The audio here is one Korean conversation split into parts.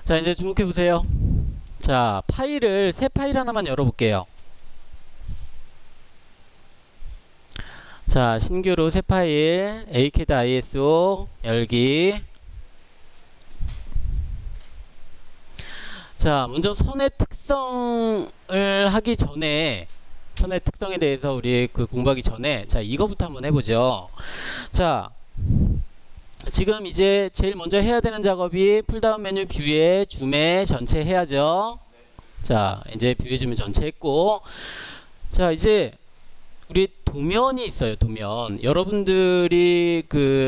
자, 이제 주목해 보세요. 자, 파일을 새 파일 하나만 열어볼게요. 자, 신규로 새 파일 ACAD-ISO 열기. 자, 먼저 선의 특성을 하기 전에, 선의 특성에 대해서 우리 공부하기 전에, 자, 이거부터 한번 해보죠. 자, 지금 이제 제일 먼저 해야 되는 작업이 풀다운 메뉴 뷰에 줌에 전체 해야죠. 자, 이제 뷰에 줌에 전체 했고, 자, 이제 우리 도면이 있어요. 도면. 여러분들이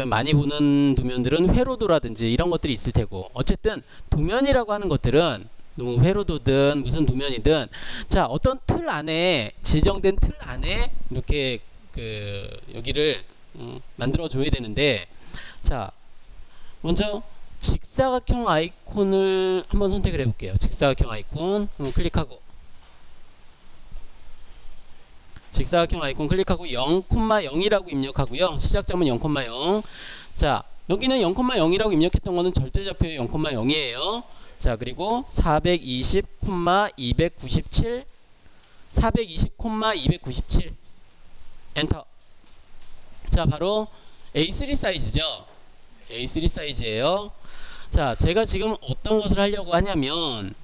많이 보는 도면들은 회로도라든지 이런 것들이 있을 테고, 어쨌든 도면이라고 하는 것들은 뭐 회로도든 무슨 도면이든, 자, 어떤 틀 안에, 지정된 틀 안에 이렇게 여기를 만들어 줘야 되는데, 자, 먼저 직사각형 아이콘을 한번 선택을 해볼게요. 직사각형 아이콘 클릭하고, 직사각형 아이콘 클릭하고 0,0이라고 입력하고요. 시작점은 0,0. 자, 여기는 0,0이라고 입력했던 거는 절대좌표의 0,0이에요. 자, 그리고 420,297 420,297 엔터. 자, 바로 A3 사이즈죠. A3 사이즈예요. 자, 제가 지금 어떤 것을 하려고 하냐면,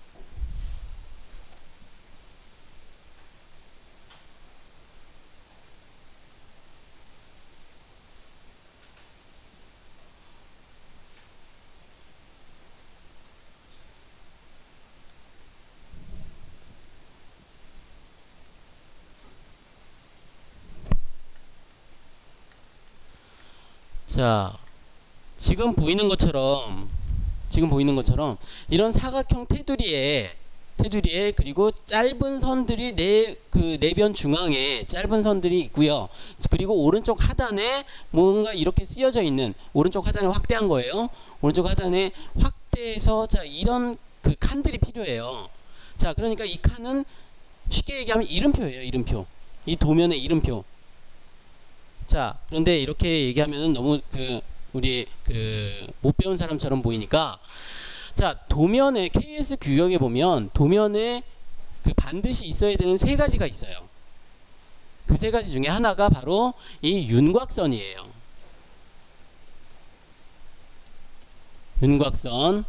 자, 지금 보이는 것처럼 이런 사각형 테두리에 그리고 짧은 선들이 내변 중앙에 짧은 선들이 있고요. 그리고 오른쪽 하단에 뭔가 이렇게 쓰여져 있는, 오른쪽 하단을 확대한 거예요. 오른쪽 하단에 확대해서, 자, 이런 칸들이 필요해요. 자, 그러니까 이 칸은 쉽게 얘기하면 이름표예요. 이름표. 이 도면의 이름표. 자, 그런데 이렇게 얘기하면 너무 우리 못 배운 사람처럼 보이니까, 자, 도면에 KS 규격에 보면 도면에 반드시 있어야 되는 세 가지가 있어요. 그 세 가지 중에 하나가 바로 이 윤곽선이에요. 윤곽선.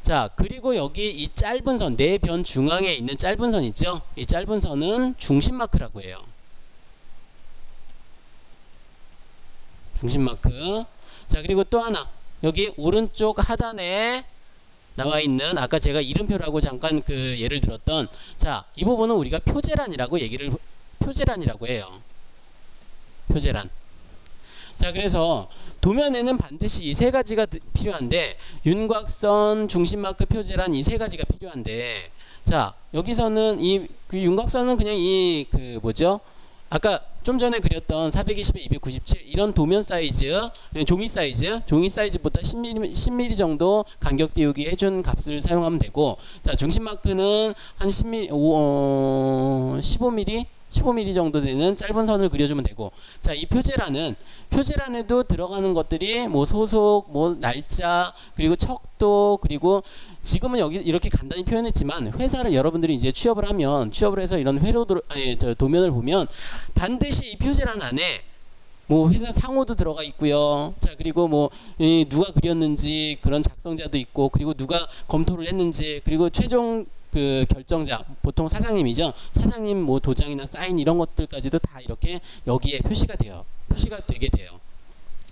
자, 그리고 여기 이 짧은 선, 내변 중앙에 있는 짧은 선 있죠? 이 짧은 선은 중심 마크라고 해요. 중심 마크. 자, 그리고 또 하나, 여기 오른쪽 하단에 나와 있는, 아까 제가 이름표라고 잠깐 예를 들었던, 자, 이 부분은 우리가 표제란이라고 해요. 표제란. 자, 그래서 도면에는 반드시 이 세 가지가 필요한데, 윤곽선, 중심 마크, 표제란, 이 세 가지가 필요한데, 자, 여기서는 윤곽선은 그냥 뭐죠? 아까 좀 전에 그렸던 420에 297 이런 도면 사이즈, 종이 사이즈보다 10mm 정도 간격 띄우기 해준 값을 사용하면 되고, 자, 중심 마크는 한 15mm 정도 되는 짧은 선을 그려주면 되고, 자, 이 표제란에도 들어가는 것들이 뭐 소속, 뭐 날짜, 그리고 척도, 그리고 지금은 여기 이렇게 간단히 표현했지만, 회사를 여러분들이 이제 취업을 해서 이런 도면을 보면 반드시 이 표제란 안에 뭐 회사 상호도 들어가 있고요. 자, 그리고 뭐 누가 그렸는지 그런 작성자도 있고, 그리고 누가 검토를 했는지, 그리고 최종 결정자, 보통 사장님이죠. 사장님 뭐 도장이나 사인 이런 것들까지도 다 이렇게 여기에 표시가 되게 돼요.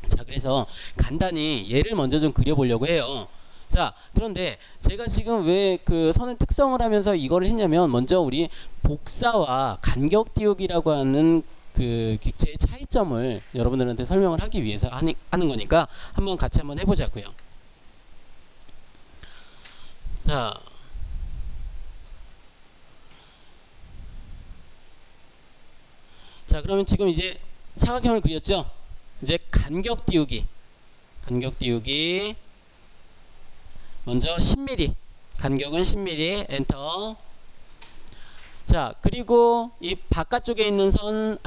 자, 그래서 간단히 얘를 먼저 좀 그려보려고 해요. 자, 그런데 제가 지금 왜 선의 특성을 하면서 이거를 했냐면, 먼저 우리 복사와 간격 띄우기라고 하는 기체의 차이점을 여러분들한테 설명을 하기 위해서 하는 거니까 같이 한번 해보자고요. 자, 그러면 지금 이제 사각형을 그렸죠? 이제 간격 띄우기 먼저 10mm, 간격은 10mm, 엔터. 자, 그리고 이 바깥쪽에 있는 선,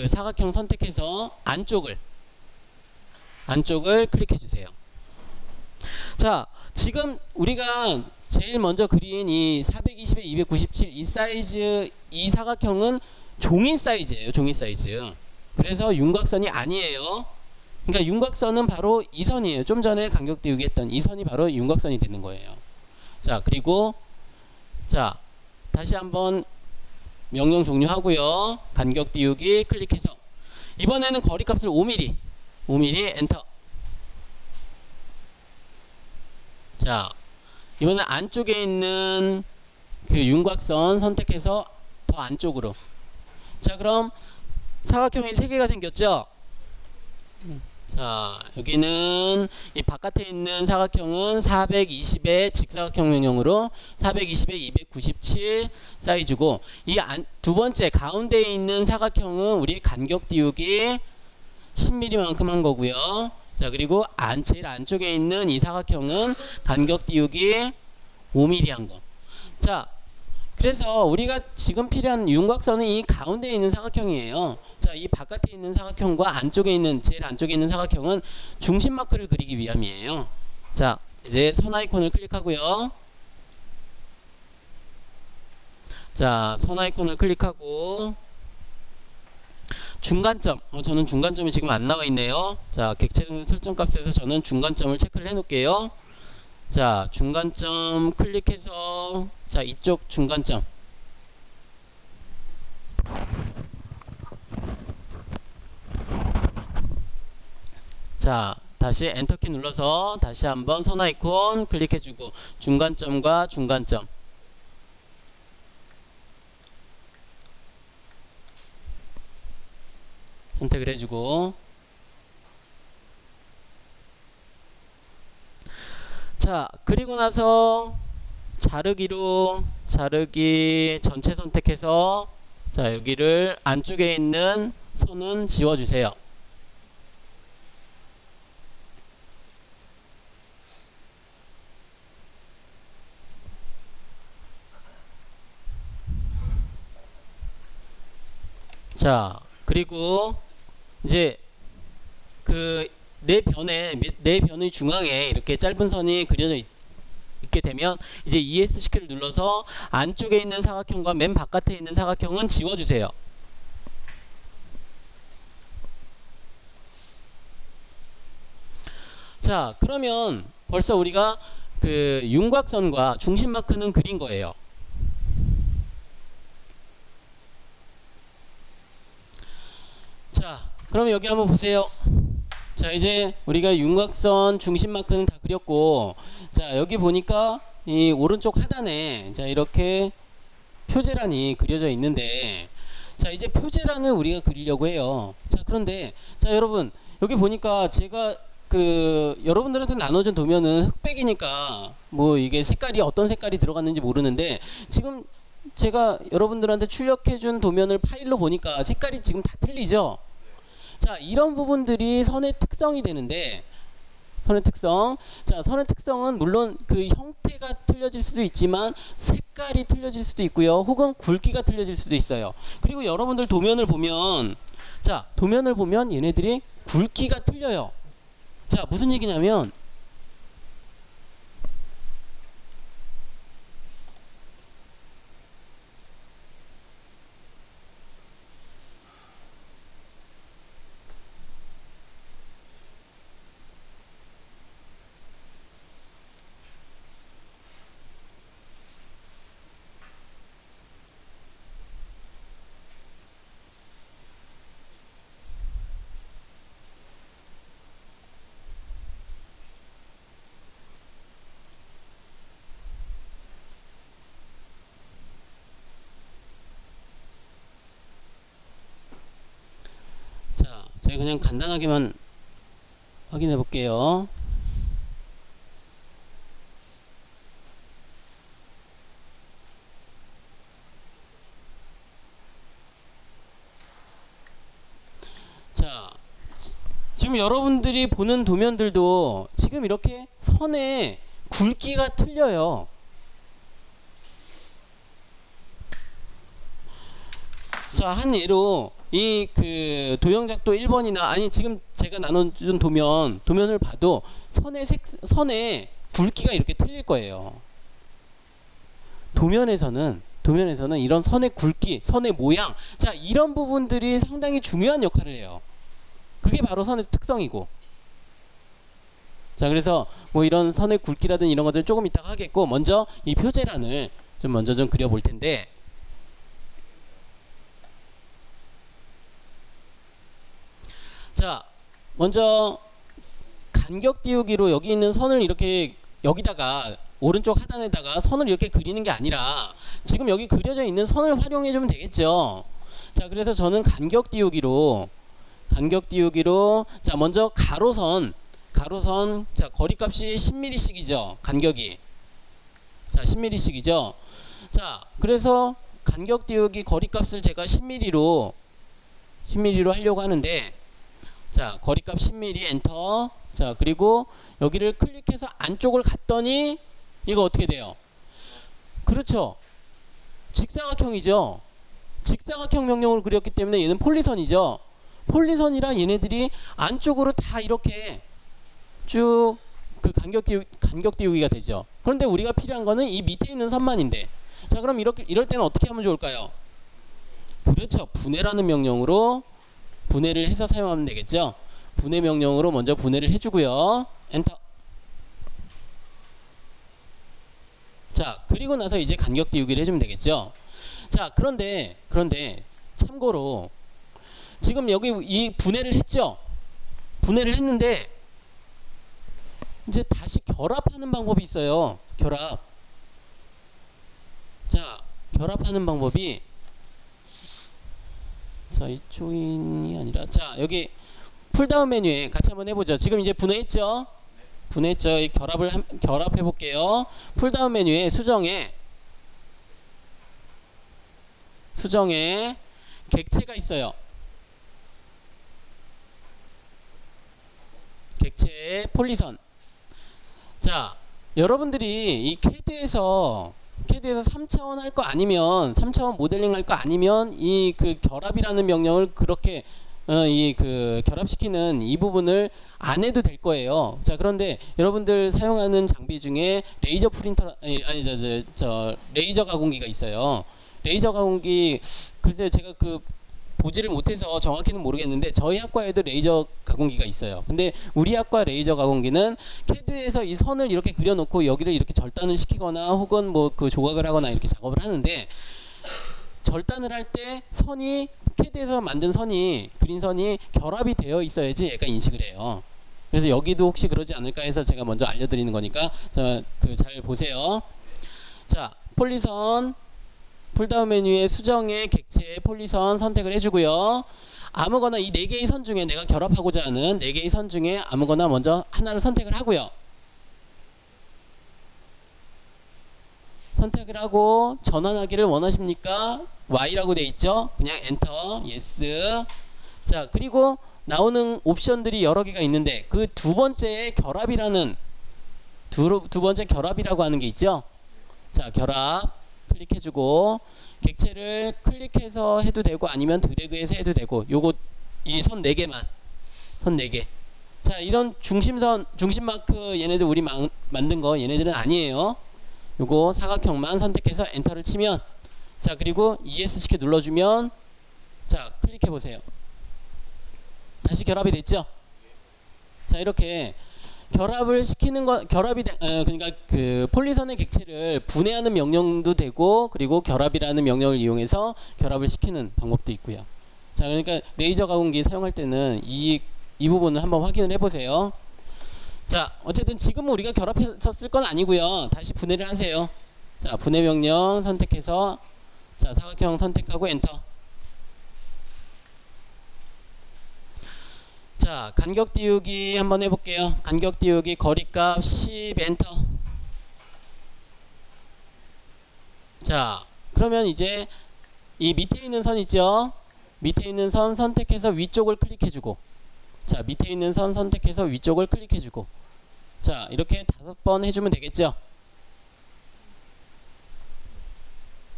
사각형 선택해서 안쪽을 클릭해 주세요. 자, 지금 우리가 제일 먼저 그린 이 420에 297 이 사이즈 이 사각형은 종이 사이즈예요. 종이 사이즈. 그래서 윤곽선이 아니에요. 그러니까 윤곽선은 바로 이 선이에요. 좀 전에 간격 띄우기 했던 이 선이 바로 윤곽선이 되는 거예요. 자, 그리고 자, 다시 한번 명령 종료하고요. 간격 띄우기 클릭해서 이번에는 거리값을 5mm 엔터. 자, 이번엔 안쪽에 있는 그 윤곽선 선택해서 더 안쪽으로. 자, 그럼 사각형이 3개가 생겼죠? 자, 여기는 이 바깥에 있는 사각형은 420의 직사각형형으로 420에 297 사이즈고, 이 두 번째 가운데에 있는 사각형은 우리 간격 띄우기 10mm만큼 한 거고요. 자, 그리고 제일 안쪽에 있는 이 사각형은 간격 띄우기 5mm 한 거. 자, 그래서 우리가 지금 필요한 윤곽선은 이 가운데에 있는 사각형이에요. 자, 이 바깥에 있는 사각형과 안쪽에 있는 제일 안쪽에 있는 사각형은 중심 마크를 그리기 위함이에요. 자, 이제 선 아이콘을 클릭하고요. 자, 선 아이콘을 클릭하고 중간점, 저는 중간점이 지금 안 나와 있네요. 자, 객체 설정 값에서 저는 중간점을 체크를 해 놓을게요. 자, 중간점 클릭해서 자, 이쪽 중간점. 자, 다시 엔터키 눌러서 다시 한번 선 아이콘 클릭해주고 중간점과 중간점. 선택을 해주고, 자, 그리고 나서 자르기 전체 선택해서 자, 여기를 안쪽에 있는 선은 지워주세요. 자, 그리고 이제 그 내 변의 중앙에 이렇게 짧은 선이 그려져 있게 되면 이제 ES 키를 눌러서 안쪽에 있는 사각형과 맨 바깥에 있는 사각형은 지워주세요. 자, 그러면 벌써 우리가 그 윤곽선과 중심 마크는 그린 거예요. 자, 그럼 여기 한번 보세요. 자, 이제 우리가 윤곽선 중심 마크는 다 그렸고, 자, 여기 보니까 이 오른쪽 하단에 자, 이렇게 표제란이 그려져 있는데, 자, 이제 표제란을 우리가 그리려고 해요. 자, 그런데 자, 여러분 여기 보니까 제가 그 여러분들한테 나눠준 도면은 흑백이니까 뭐 이게 색깔이 어떤 색깔이 들어갔는지 모르는데, 지금 제가 여러분들한테 출력해준 도면을 파일로 보니까 색깔이 지금 다 틀리죠? 자, 이런 부분들이 선의 특성이 되는데, 선의 특성. 자, 선의 특성은 물론 그 형태가 틀려질 수도 있지만 색깔이 틀려질 수도 있고요. 혹은 굵기가 틀려질 수도 있어요. 그리고 여러분들 도면을 보면, 자, 도면을 보면 얘네들이 굵기가 틀려요. 자, 무슨 얘기냐면, 자, 제가 그냥 간단하게만 확인해 볼게요. 자, 지금 여러분들이 보는 도면들도 지금 이렇게 선의 굵기가 틀려요. 자, 한 예로 이 그 도형작도 1번이나 아니 지금 제가 나눠준 도면을 봐도 선의 굵기가 이렇게 틀릴 거예요. 도면에서는 이런 선의 굵기, 선의 모양, 자, 이런 부분들이 상당히 중요한 역할을 해요. 그게 바로 선의 특성이고. 자, 그래서 뭐 이런 선의 굵기라든 이런 것들 조금 이따가 하겠고, 먼저 이 표제란을 먼저 좀 그려볼 텐데, 자, 먼저 간격 띄우기로 여기 있는 선을 이렇게 여기다가 오른쪽 하단에다가 선을 이렇게 그리는 게 아니라 지금 여기 그려져 있는 선을 활용해 주면 되겠죠. 자, 그래서 저는 간격 띄우기로 자, 먼저 가로선 자, 거리값이 10mm씩이죠. 간격이. 자, 10mm씩이죠. 자, 그래서 간격 띄우기 거리값을 제가 10mm로 하려고 하는데, 자, 거리값 10mm 엔터. 자, 그리고 여기를 클릭해서 안쪽을 갔더니 이거 어떻게 돼요? 그렇죠. 직사각형이죠. 직사각형 명령을 그렸기 때문에 얘는 폴리선이죠. 폴리선이라 얘네들이 안쪽으로 다 이렇게 쭉 그 간격 띄우기가 되죠. 그런데 우리가 필요한 거는 이 밑에 있는 선만인데, 자, 그럼 이럴 때는 어떻게 하면 좋을까요? 그렇죠. 분해라는 명령으로 분해를 해서 사용하면 되겠죠. 분해 명령으로 먼저 분해를 해주고요. 엔터. 자, 그리고 나서 이제 간격 띄우기를 해주면 되겠죠. 자, 그런데 참고로 지금 여기 이 분해를 했죠. 분해를 했는데 이제 다시 결합하는 방법이 있어요. 결합. 자, 결합하는 방법이, 자, 이 조인이 아니라, 자, 여기 풀다운 메뉴에 같이 한번 해보죠. 지금 이제 분해했죠. 이 결합해 볼게요. 풀다운 메뉴에 수정에 객체가 있어요. 객체 폴리선. 자, 여러분들이 이 CAD에서 3차원 할 거 아니면 3차원 모델링 할 거 아니면 이 그 결합이라는 명령을 그렇게 이 그 결합시키는 이 부분을 안 해도 될 거예요. 자, 그런데 여러분들 사용하는 장비 중에 레이저 프린터 레이저 가공기가 있어요. 레이저 가공기, 글쎄요, 제가 그 보지를 못해서 정확히는 모르겠는데 저희 학과에도 레이저 가공기가 있어요. 근데 우리 학과 레이저 가공기는 CAD에서 이 선을 이렇게 그려놓고 여기를 이렇게 절단을 시키거나 혹은 뭐 그 조각을 하거나 이렇게 작업을 하는데, 절단을 할 때 선이 CAD에서 만든 그린 선이 결합이 되어 있어야지 얘가 인식을 해요. 그래서 여기도 혹시 그러지 않을까 해서 제가 먼저 알려드리는 거니까 잘 보세요. 자, 폴리선 풀다운 메뉴에 수정의 객체 폴리선 선택을 해주고요. 아무거나 이 4개의 선 중에 내가 결합하고자 하는 4개의 선 중에 아무거나 먼저 하나를 선택을 하고요. 선택을 하고 전환하기를 원하십니까? Y라고 돼 있죠? 그냥 엔터, 예스. 자, 그리고 나오는 옵션들이 여러 개가 있는데 그 두 번째 결합이라는 두 번째 결합이라고 하는 게 있죠? 자, 결합 클릭해주고 객체를 클릭해서 해도 되고 아니면 드래그해서 해도 되고, 요거 이 선 4개만, 선 4개. 자, 이런 중심 마크 얘네들 우리 만든 거 얘네들은 아니에요. 요거 사각형만 선택해서 엔터를 치면, 자, 그리고 ESC 키 눌러주면, 자, 클릭해 보세요. 다시 결합이 됐죠? 자, 이렇게 결합을 시키는 거, 그러니까 그 폴리선의 객체를 분해하는 명령도 되고, 그리고 결합이라는 명령을 이용해서 결합을 시키는 방법도 있고요. 자, 그러니까 레이저 가공기 사용할 때는 이 부분을 한번 확인을 해보세요. 자, 어쨌든 지금은 우리가 결합해서 쓸 건 아니고요. 다시 분해를 하세요. 자, 분해 명령 선택해서, 자, 사각형 선택하고 엔터. 자, 간격 띄우기 한번 해볼게요. 간격 띄우기 거리값 10 엔터. 자, 그러면 이제 이 밑에 있는 선 있죠? 밑에 있는 선 선택해서 위쪽을 클릭해주고, 자, 밑에 있는 선 선택해서 위쪽을 클릭해주고, 자, 이렇게 5번 해주면 되겠죠?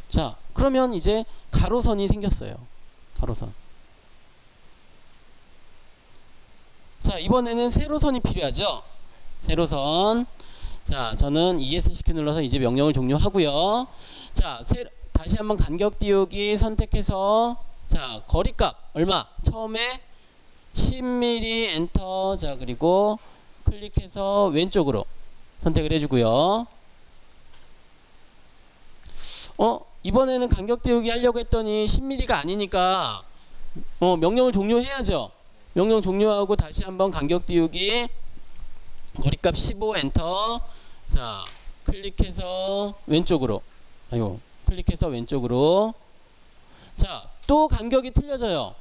자, 그러면 이제 가로선이 생겼어요. 가로선. 자, 이번에는 세로선이 필요하죠? 세로선. 자, 저는 ESC 눌러서 이제 명령을 종료하고요. 자, 다시 한번 간격 띄우기 선택해서 자, 거리값 얼마? 처음에 10mm 엔터. 자, 그리고 클릭해서 왼쪽으로 선택을 해주고요. 이번에는 간격 띄우기 하려고 했더니 10mm가 아니니까 명령을 종료해야죠. 명령 종료하고 다시 한번 간격 띄우기 거리값 15 엔터. 자, 클릭해서 왼쪽으로. 클릭해서 왼쪽으로. 자, 또 간격이 틀려져요.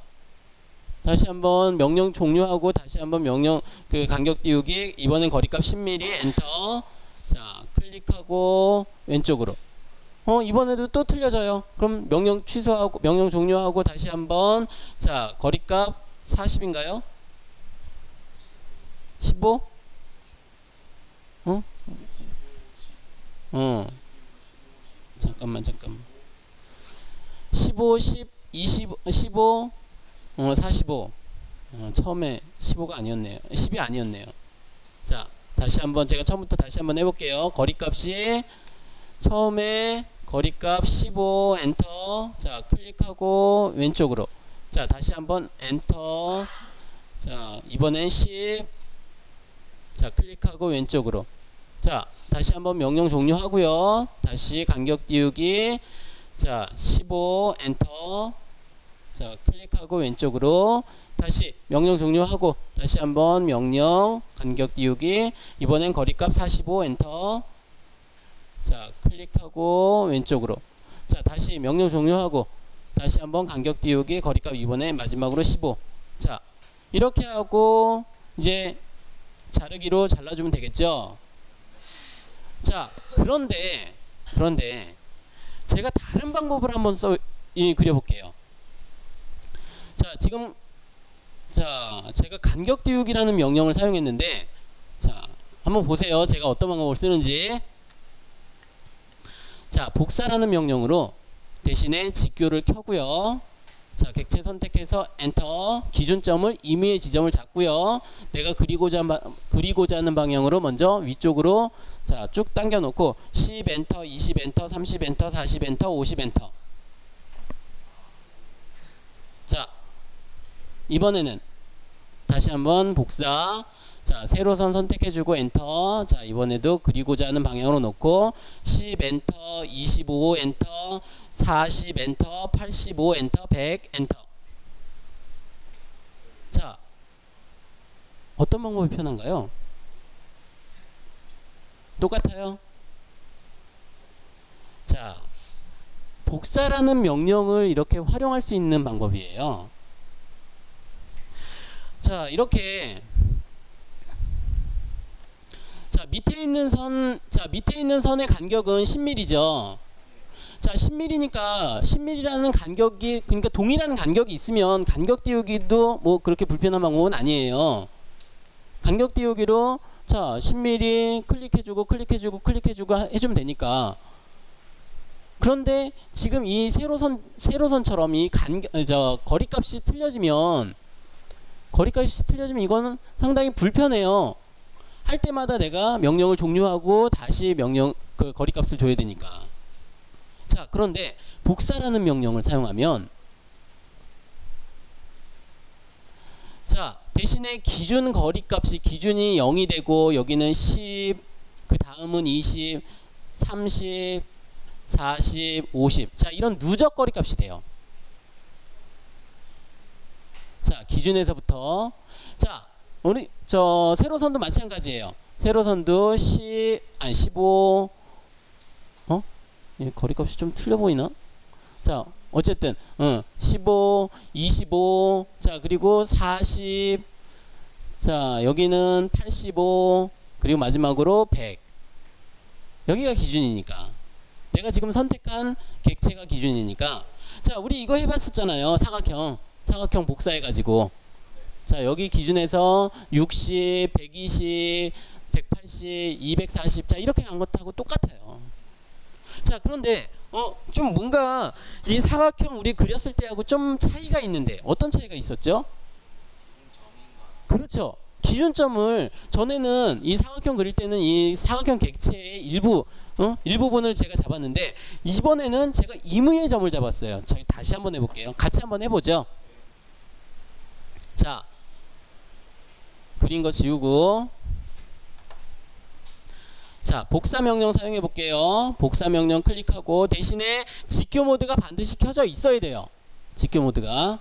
다시 한번 명령 종료하고 다시 한번 명령 간격 띄우기 이번엔 거리값 10mm 엔터. 자, 클릭하고 왼쪽으로. 이번에도 또 틀려져요. 그럼 명령 취소하고 명령 종료하고 다시 한번 자, 거리값 40인가요? 15? 잠깐만 15, 10, 20, 15, 45. 처음에 15가 아니었네요. 10이 아니었네요. 자, 다시 한번 제가 처음부터 다시 한번 해볼게요. 거리값이 처음에 거리값 15 엔터. 자, 클릭하고 왼쪽으로. 자, 다시 한번 엔터. 자, 이번엔 10. 자, 클릭하고 왼쪽으로. 자, 다시 한번 명령 종료하고요. 다시 간격 띄우기. 자, 15 엔터. 자, 클릭하고 왼쪽으로. 다시 명령 종료하고 다시 한번 명령 간격 띄우기. 이번엔 거리값 45 엔터. 자, 클릭하고 왼쪽으로. 자, 다시 명령 종료하고 다시 한번 간격 띄우기 거리값 이번에 마지막으로 15. 자, 이렇게 하고 이제 자르기로 잘라주면 되겠죠. 자, 그런데 제가 다른 방법을 한번 그려볼게요. 자, 지금 제가 간격 띄우기라는 명령을 사용했는데 자, 한번 보세요. 제가 어떤 방법을 쓰는지. 자, 복사라는 명령으로 대신에 직교를 켜고요. 자, 객체 선택해서 엔터. 기준점을 임의의 지점을 잡고요. 내가 그리고자 하는 방향으로 먼저 위쪽으로 자, 쭉 당겨 놓고 10 엔터, 20 엔터, 30 엔터, 40 엔터, 50 엔터. 자, 이번에는 다시 한번 복사. 자, 세로선 선택해주고 엔터. 자, 이번에도 그리고자 하는 방향으로 놓고 10 엔터, 25 엔터, 40 엔터, 85 엔터, 100 엔터. 자, 어떤 방법이 편한가요? 똑같아요. 자, 복사라는 명령을 이렇게 활용할 수 있는 방법이에요. 자, 이렇게 자, 밑에 있는 선의 간격은 10mm죠. 자, 10mm니까 10mm라는 간격이 그러니까 동일한 간격이 있으면 간격 띄우기도 뭐 그렇게 불편한 방법은 아니에요. 간격 띄우기로 자, 10mm 클릭해주고 해주면 되니까. 그런데 지금 이 세로선처럼 이 거리값이 틀려지면 이거는 상당히 불편해요. 할 때마다 내가 명령을 종료하고 다시 거리값을 줘야 되니까. 자, 그런데 복사라는 명령을 사용하면 자, 대신에 기준 거리값이 기준이 0이 되고 여기는 10, 그 다음은 20, 30, 40, 50. 자, 이런 누적 거리값이 돼요. 자, 기준에서부터 자, 우리 세로선도 마찬가지예요. 세로선도 15. 거리값이 좀 틀려 보이나? 자, 어쨌든 15, 25. 자, 그리고 40. 자, 여기는 85. 그리고 마지막으로 100. 여기가 기준이니까. 내가 지금 선택한 객체가 기준이니까. 자, 우리 이거 해봤었잖아요. 사각형 복사해가지고. 자, 여기 기준에서 60, 120, 180, 240. 자, 이렇게 간 것하고 똑같아요. 자, 그런데 좀 뭔가 이 사각형 우리 그렸을 때하고 좀 차이가 있는데 어떤 차이가 있었죠? 그렇죠. 기준점을 전에는 이 사각형 그릴 때는 이 사각형 객체의 일부분을 제가 잡았는데 이번에는 제가 임의의 점을 잡았어요. 자, 다시 한번 해볼게요. 같이 한번 해보죠. 자, 그린 거 지우고, 자, 복사 명령 사용해 볼게요. 복사 명령 클릭하고 대신에 직교 모드가 반드시 켜져 있어야 돼요. 직교 모드를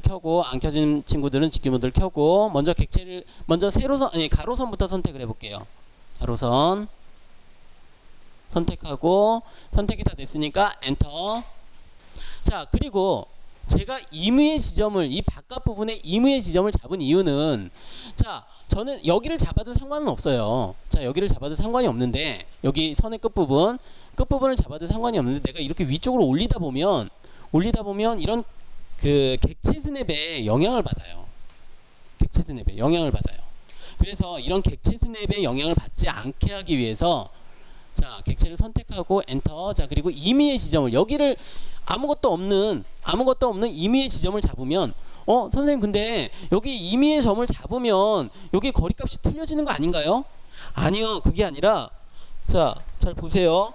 켜고, 안 켜진 친구들은 직교 모드를 켜고, 먼저 객체를 가로선부터 선택을 해 볼게요. 가로선 선택하고, 선택이 다 됐으니까 엔터. 자, 그리고 제가 임의의 지점을, 이 바깥 부분에 임의의 지점을 잡은 이유는, 자, 저는 여기를 잡아도 상관은 없어요. 자, 여기를 잡아도 상관이 없는데, 여기 선의 끝부분을 잡아도 상관이 없는데, 내가 이렇게 위쪽으로 올리다 보면 이런 그 객체 스냅에 영향을 받아요. 그래서 이런 객체 스냅에 영향을 받지 않게 하기 위해서, 자, 객체를 선택하고 엔터. 자, 그리고 임의의 지점을, 여기를 아무것도 없는 임의의 지점을 잡으면, 선생님 근데 여기 임의의 점을 잡으면 여기 거리값이 틀려지는 거 아닌가요? 아니요, 그게 아니라, 자, 잘 보세요.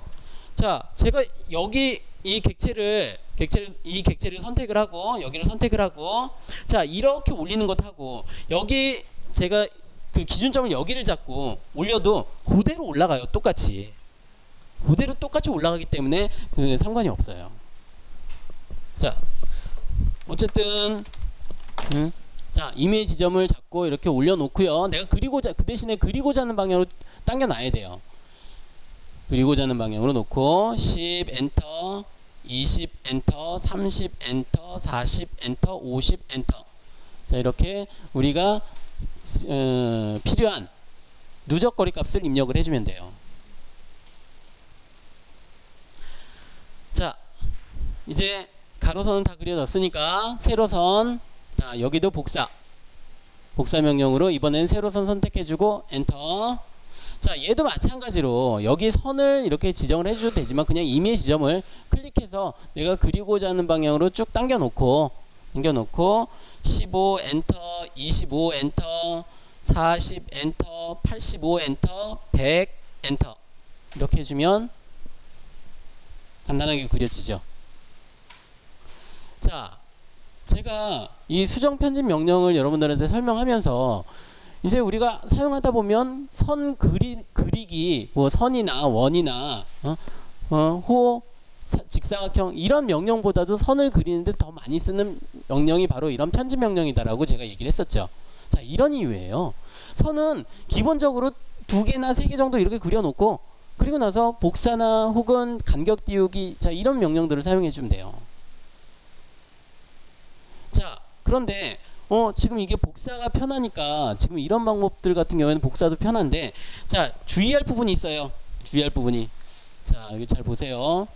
자, 제가 여기 이 객체를 선택을 하고, 여기를 선택을 하고, 자, 이렇게 올리는 것하고, 여기 제가 그 기준점을 여기를 잡고 올려도 그대로 올라가요. 똑같이 올라가기 때문에 상관이 없어요. 자, 어쨌든 자, 임의의 지점을 잡고 이렇게 올려놓고요. 내가 그 대신에 그리고자 하는 방향으로 당겨놔야 돼요. 그리고자 하는 방향으로 놓고 10 엔터, 20 엔터, 30 엔터, 40 엔터, 50 엔터. 자, 이렇게 우리가 필요한 누적거리 값을 입력을 해주면 돼요. 자, 이제 가로선은 다 그려졌으니까 세로선, 자, 여기도 복사 명령으로 이번엔 세로선 선택해주고 엔터. 자, 얘도 마찬가지로 여기 선을 이렇게 지정을 해줘도 되지만, 그냥 임의의 지점을 클릭해서 내가 그리고자 하는 방향으로 쭉 당겨놓고 15 엔터, 25 엔터, 40 엔터, 85 엔터, 100 엔터 이렇게 해주면 간단하게 그려지죠. 자, 제가 이 수정 편집 명령을 여러분들한테 설명하면서, 이제 우리가 사용하다 보면 선 그리기, 뭐 선이나 원이나 직사각형 이런 명령보다도 선을 그리는데 더 많이 쓰는 명령이 바로 이런 편집 명령이다라고 제가 얘기를 했었죠. 자, 이런 이유예요. 선은 기본적으로 2개나 3개 정도 이렇게 그려놓고, 그리고 나서 복사나 혹은 간격 띄우기, 자, 이런 명령들을 사용해 주면 돼요. 자, 그런데 지금 이게 복사가 편하니까 지금 이런 방법들 같은 경우에는 복사도 편한데, 자, 주의할 부분이 있어요. 자, 여기 잘 보세요.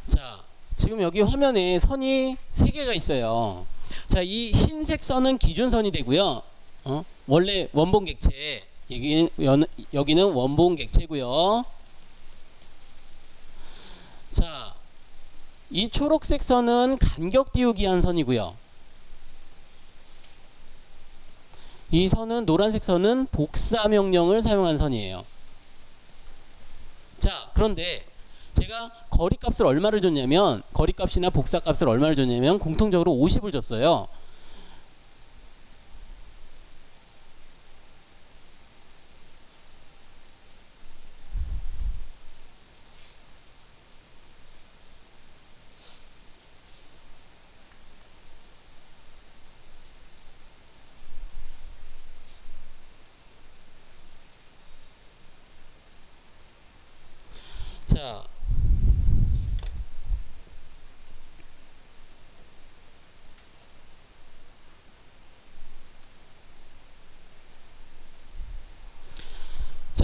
자, 지금 여기 화면에 선이 3개가 있어요. 자, 이 흰색 선은 기준선이 되고요. 원래 원본 객체, 여기는 원본 객체고요. 자, 이 초록색 선은 간격 띄우기 한 선이고요. 이 선은, 노란색 선은 복사 명령을 사용한 선이에요. 자, 그런데 제가 거리값을 얼마를 줬냐면, 거리값이나 복사값을 얼마를 줬냐면 공통적으로 50을 줬어요. 자,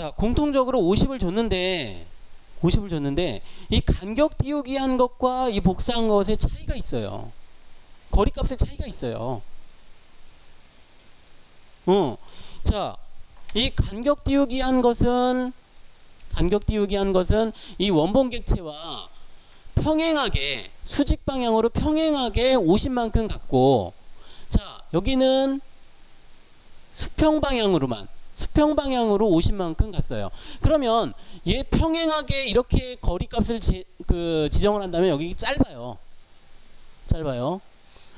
자, 공통적으로 50을 줬는데 이 간격 띄우기 한 것과 이 복사한 것의 차이가 있어요. 거리값의 차이가 있어요. 자, 이 간격 띄우기 한 것은 이 원본 객체와 평행하게 수직 방향으로 평행하게 50만큼 갔고, 자, 여기는 수평 방향으로 50만큼 갔어요. 그러면 얘 평행하게 이렇게 거리값을 지정을 한다면 여기 짧아요.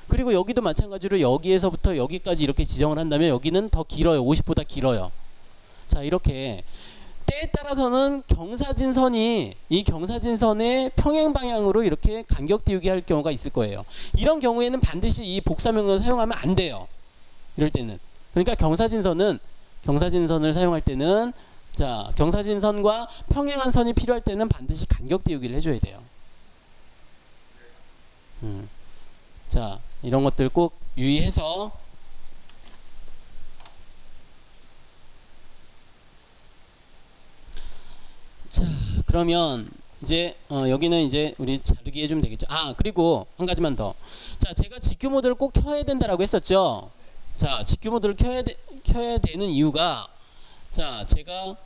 그리고 여기도 마찬가지로 여기에서부터 여기까지 이렇게 지정을 한다면 여기는 더 길어요. 50보다 길어요. 자, 이렇게 때에 따라서는 이 경사진선의 평행 방향으로 이렇게 간격 띄우기 할 경우가 있을 거예요. 이런 경우에는 반드시 이 복사명령을 사용하면 안 돼요. 이럴 때는. 그러니까 경사진선을 사용할 때는, 자, 경사진선과 평행한 선이 필요할 때는 반드시 간격 띄우기를 해줘야 돼요. 자, 이런 것들 꼭 유의해서. 자, 그러면 이제 여기는 이제 우리 자르기 해주면 되겠죠. 아, 그리고 한 가지만 더. 자, 제가 직교 모드를 꼭 켜야 된다라고 했었죠. 자, 직교 모드를 켜야 되는 이유가, 자, 제가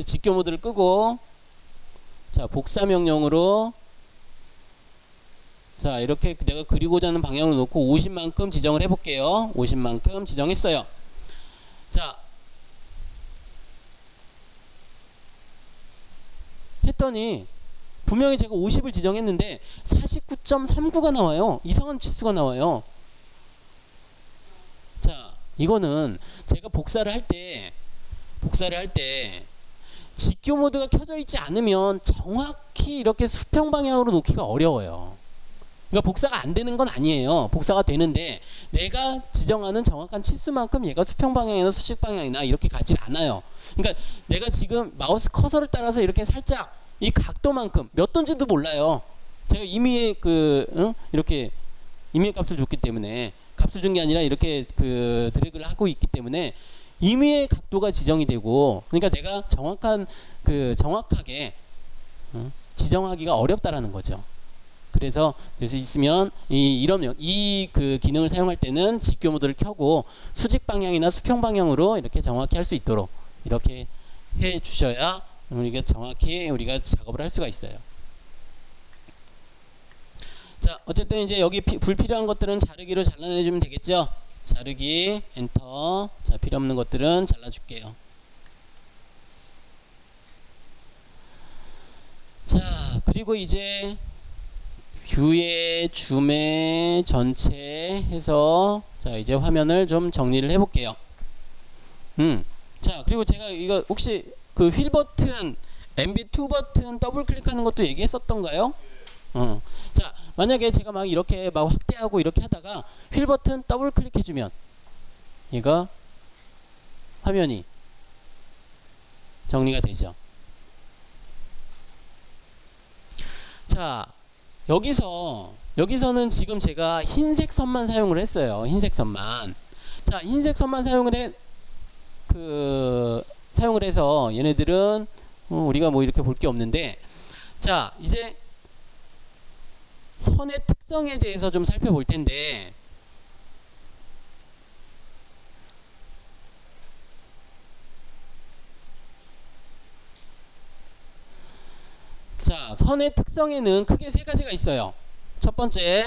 직교 모드를 끄고, 자, 복사 명령으로, 자, 이렇게 내가 그리고자 하는 방향으로 놓고 50만큼 지정을 해볼게요. 50만큼 지정했어요. 자, 했더니 분명히 제가 50을 지정했는데 49.39가 나와요. 이상한 치수가 나와요. 자, 이거는 제가 복사를 할 때 직교 모드가 켜져 있지 않으면 정확히 이렇게 수평 방향으로 놓기가 어려워요. 그러니까 복사가 안 되는 건 아니에요. 복사가 되는데 내가 지정하는 정확한 치수만큼 얘가 수평 방향이나 수직 방향이나 이렇게 가지 않아요. 그러니까 내가 지금 마우스 커서를 따라서 이렇게 살짝 이 각도만큼 몇 도인지도 몰라요. 제가 임의의 이렇게 임의의 값을 줬기 때문에, 값을 준 게 아니라 이렇게 드래그를 하고 있기 때문에 임의의 각도가 지정이 되고, 그러니까 내가 정확하게 지정하기가 어렵다라는 거죠. 그래서 있으면 이 기능을 사용할 때는 직교 모드를 켜고 수직 방향이나 수평 방향으로 이렇게 정확히 할 수 있도록 이렇게 해 주셔야 정확히 우리가 작업을 할 수가 있어요. 자, 어쨌든 이제 여기 불필요한 것들은 자르기로 잘라내주면 되겠죠. 자르기 엔터. 자, 필요 없는 것들은 잘라줄게요. 자, 그리고 이제 뷰에 줌에 전체 해서, 자, 이제 화면을 좀 정리를 해볼게요. 자, 그리고 제가 이거 혹시 휠 버튼, MB2 버튼 더블 클릭하는 것도 얘기했었던가요? 자, 만약에 제가 막 이렇게 막 확대하고 이렇게 하다가 휠 버튼 더블 클릭해주면 얘가 화면이 정리가 되죠. 자, 여기서는 지금 제가 흰색 선만 사용을 했어요. 흰색 선만. 자, 흰색 선만 사용을 해서 얘네들은 우리가 뭐 이렇게 볼 게 없는데, 자, 이제 선의 특성에 대해서 좀 살펴볼 텐데, 자, 선의 특성에는 크게 세 가지가 있어요. 첫 번째,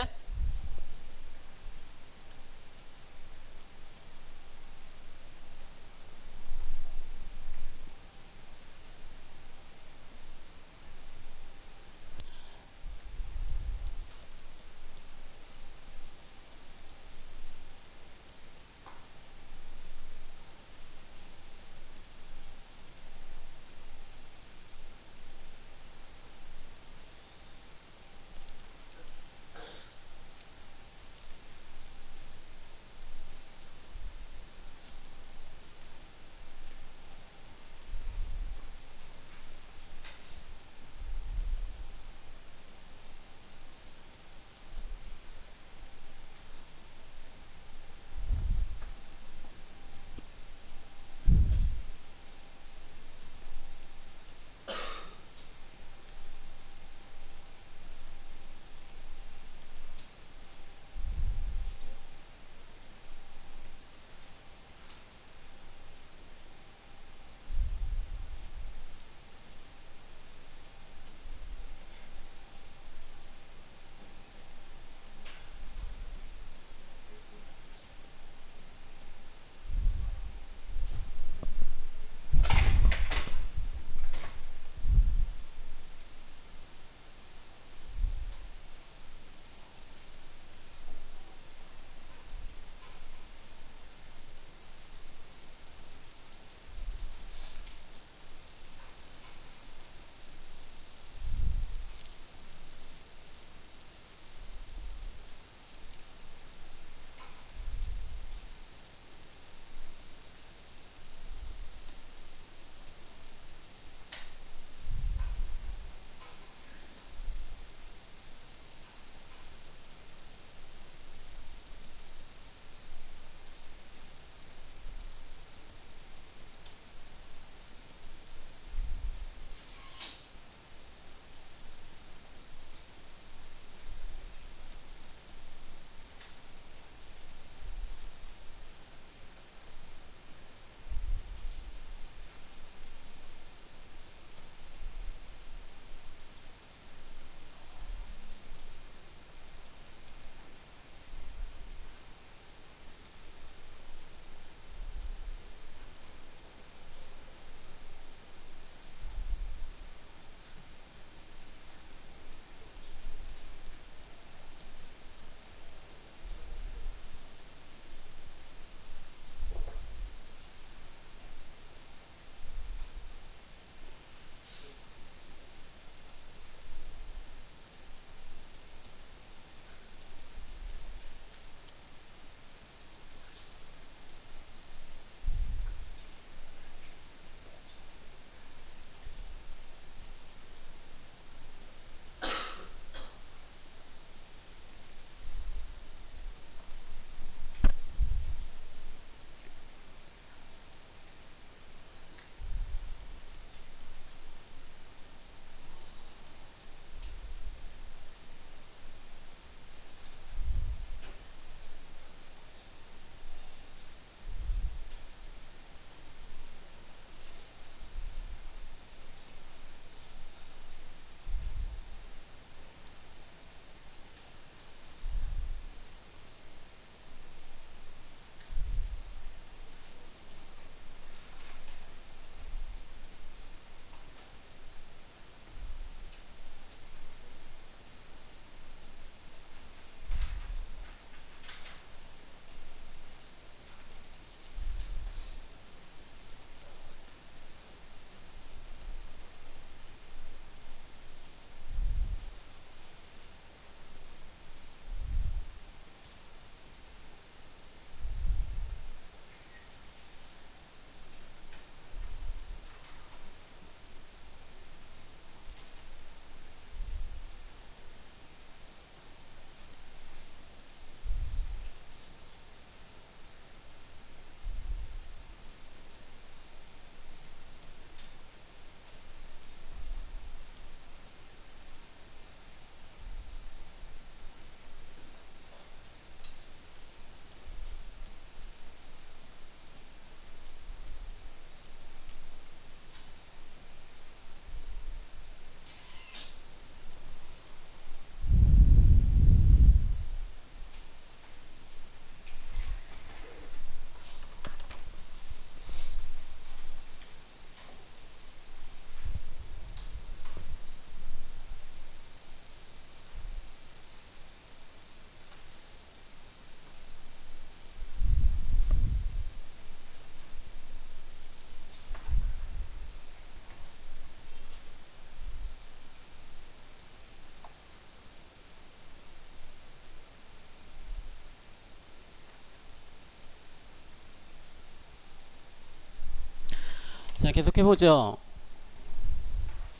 자, 계속 해보죠.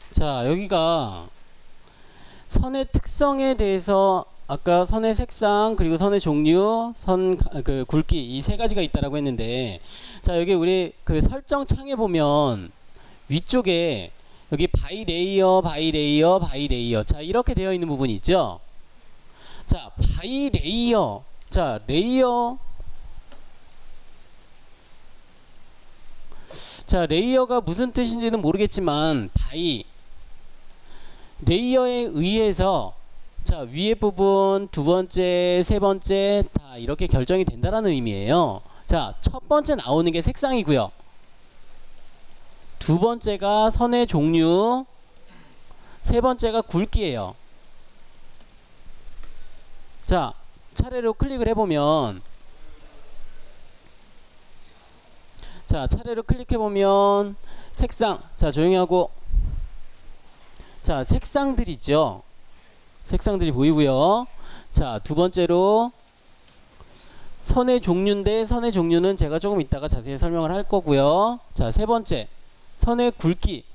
자, 여기가 선의 특성에 대해서 아까 선의 색상 그리고 선의 종류, 그 굵기 이 세 가지가 있다라고 했는데, 자, 여기 우리 그 설정 창에 보면 위쪽에 여기 바이 레이어, 바이 레이어, 바이 레이어, 자, 이렇게 되어 있는 부분이 있죠. 자, 바이 레이어, 자, 레이어, 자, 레이어가 무슨 뜻인지는 모르겠지만 바이 레이어에 의해서, 자, 위에 부분 두 번째, 세 번째 다 이렇게 결정이 된다라는 의미예요. 자, 첫 번째 나오는 게 색상이고요. 두 번째가 선의 종류, 세 번째가 굵기예요. 자, 차례로 클릭을 해보면, 자, 차례로 클릭해보면 색상, 자, 조용히 하고, 자, 색상들 있죠. 색상들이 보이고요. 자, 두 번째로 선의 종류인데, 선의 종류는 제가 조금 이따가 자세히 설명을 할 거고요. 자, 세 번째 선의 굵기.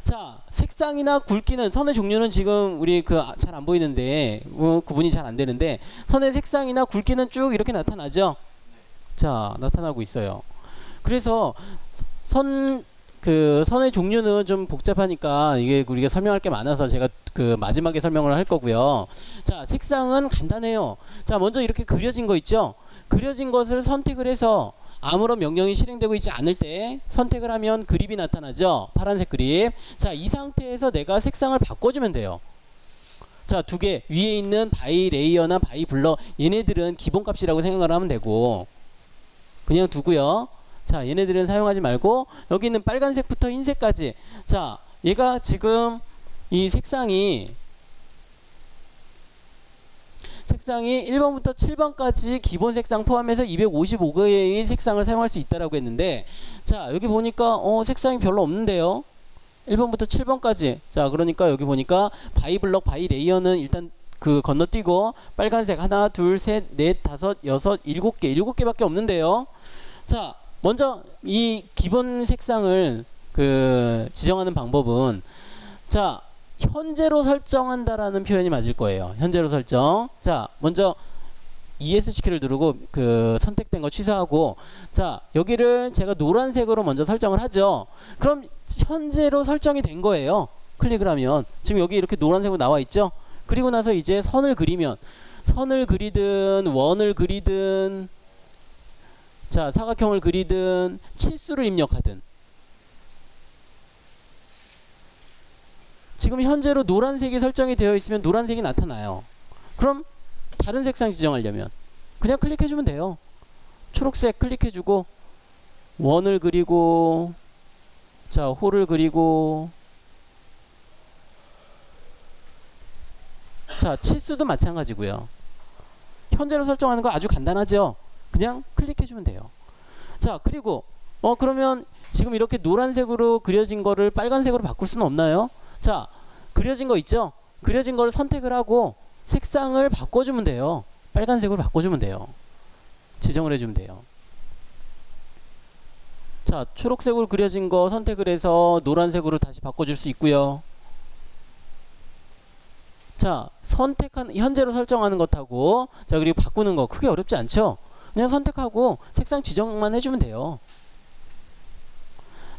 자, 색상이나 굵기는, 선의 종류는 지금 우리 그 잘 안 보이는데 구분이 잘 안 되는데, 선의 색상이나 굵기는 쭉 이렇게 나타나죠. 자, 나타나고 있어요. 그래서 선의 종류는 좀 복잡하니까 이게 우리가 설명할 게 많아서 제가 그 마지막에 설명을 할 거고요. 자, 색상은 간단해요. 자, 먼저 이렇게 그려진 거 있죠. 그려진 것을 선택을 해서 아무런 명령이 실행되고 있지 않을 때 선택을 하면 그립이 나타나죠. 파란색 그립. 자, 이 상태에서 내가 색상을 바꿔주면 돼요. 자, 두 개 위에 있는 바이 레이어나 바이 블러, 얘네들은 기본값이라고 생각을 하면 되고 그냥 두고요. 자, 얘네들은 사용하지 말고 여기 있는 빨간색부터 흰색까지, 자, 얘가 지금 이 색상이 1번부터 7번까지 기본 색상 포함해서 255개의 색상을 사용할 수 있다라고 했는데, 자, 여기 보니까 색상이 별로 없는데요. 1번부터 7번까지. 자, 그러니까 여기 보니까 바이 블럭, 바이 레이어는 일단 그 건너뛰고 빨간색 하나, 둘, 셋, 넷, 다섯, 여섯, 7개밖에 없는데요. 자, 먼저 이 기본 색상을 그 지정하는 방법은, 자, 현재로 설정한다라는 표현이 맞을 거예요. 현재로 설정. 자, 먼저 ESC 키를 누르고 그 선택된 거 취소하고, 자, 여기를 제가 노란색으로 먼저 설정을 하죠. 그럼 현재로 설정이 된 거예요. 클릭을 하면 지금 여기 이렇게 노란색으로 나와 있죠. 그리고 나서 이제 선을 그리면, 선을 그리든 원을 그리든, 자, 사각형을 그리든 치수를 입력하든, 지금 현재로 노란색이 설정이 되어 있으면 노란색이 나타나요. 그럼 다른 색상 지정하려면 그냥 클릭해주면 돼요. 초록색 클릭해주고 원을 그리고, 자, 홀을 그리고, 자, 치수도 마찬가지고요. 현재로 설정하는 거 아주 간단하죠. 그냥 클릭해주면 돼요. 자, 그리고 그러면 지금 이렇게 노란색으로 그려진 거를 빨간색으로 바꿀 수는 없나요? 자, 그려진 거 있죠? 그려진 거를 선택을 하고 색상을 바꿔주면 돼요. 빨간색으로 바꿔주면 돼요. 지정을 해주면 돼요. 자, 초록색으로 그려진 거 선택을 해서 노란색으로 다시 바꿔줄 수 있고요. 자, 선택한, 현재로 설정하는 것하고, 자, 그리고 바꾸는 거 크게 어렵지 않죠? 그냥 선택하고 색상 지정만 해주면 돼요.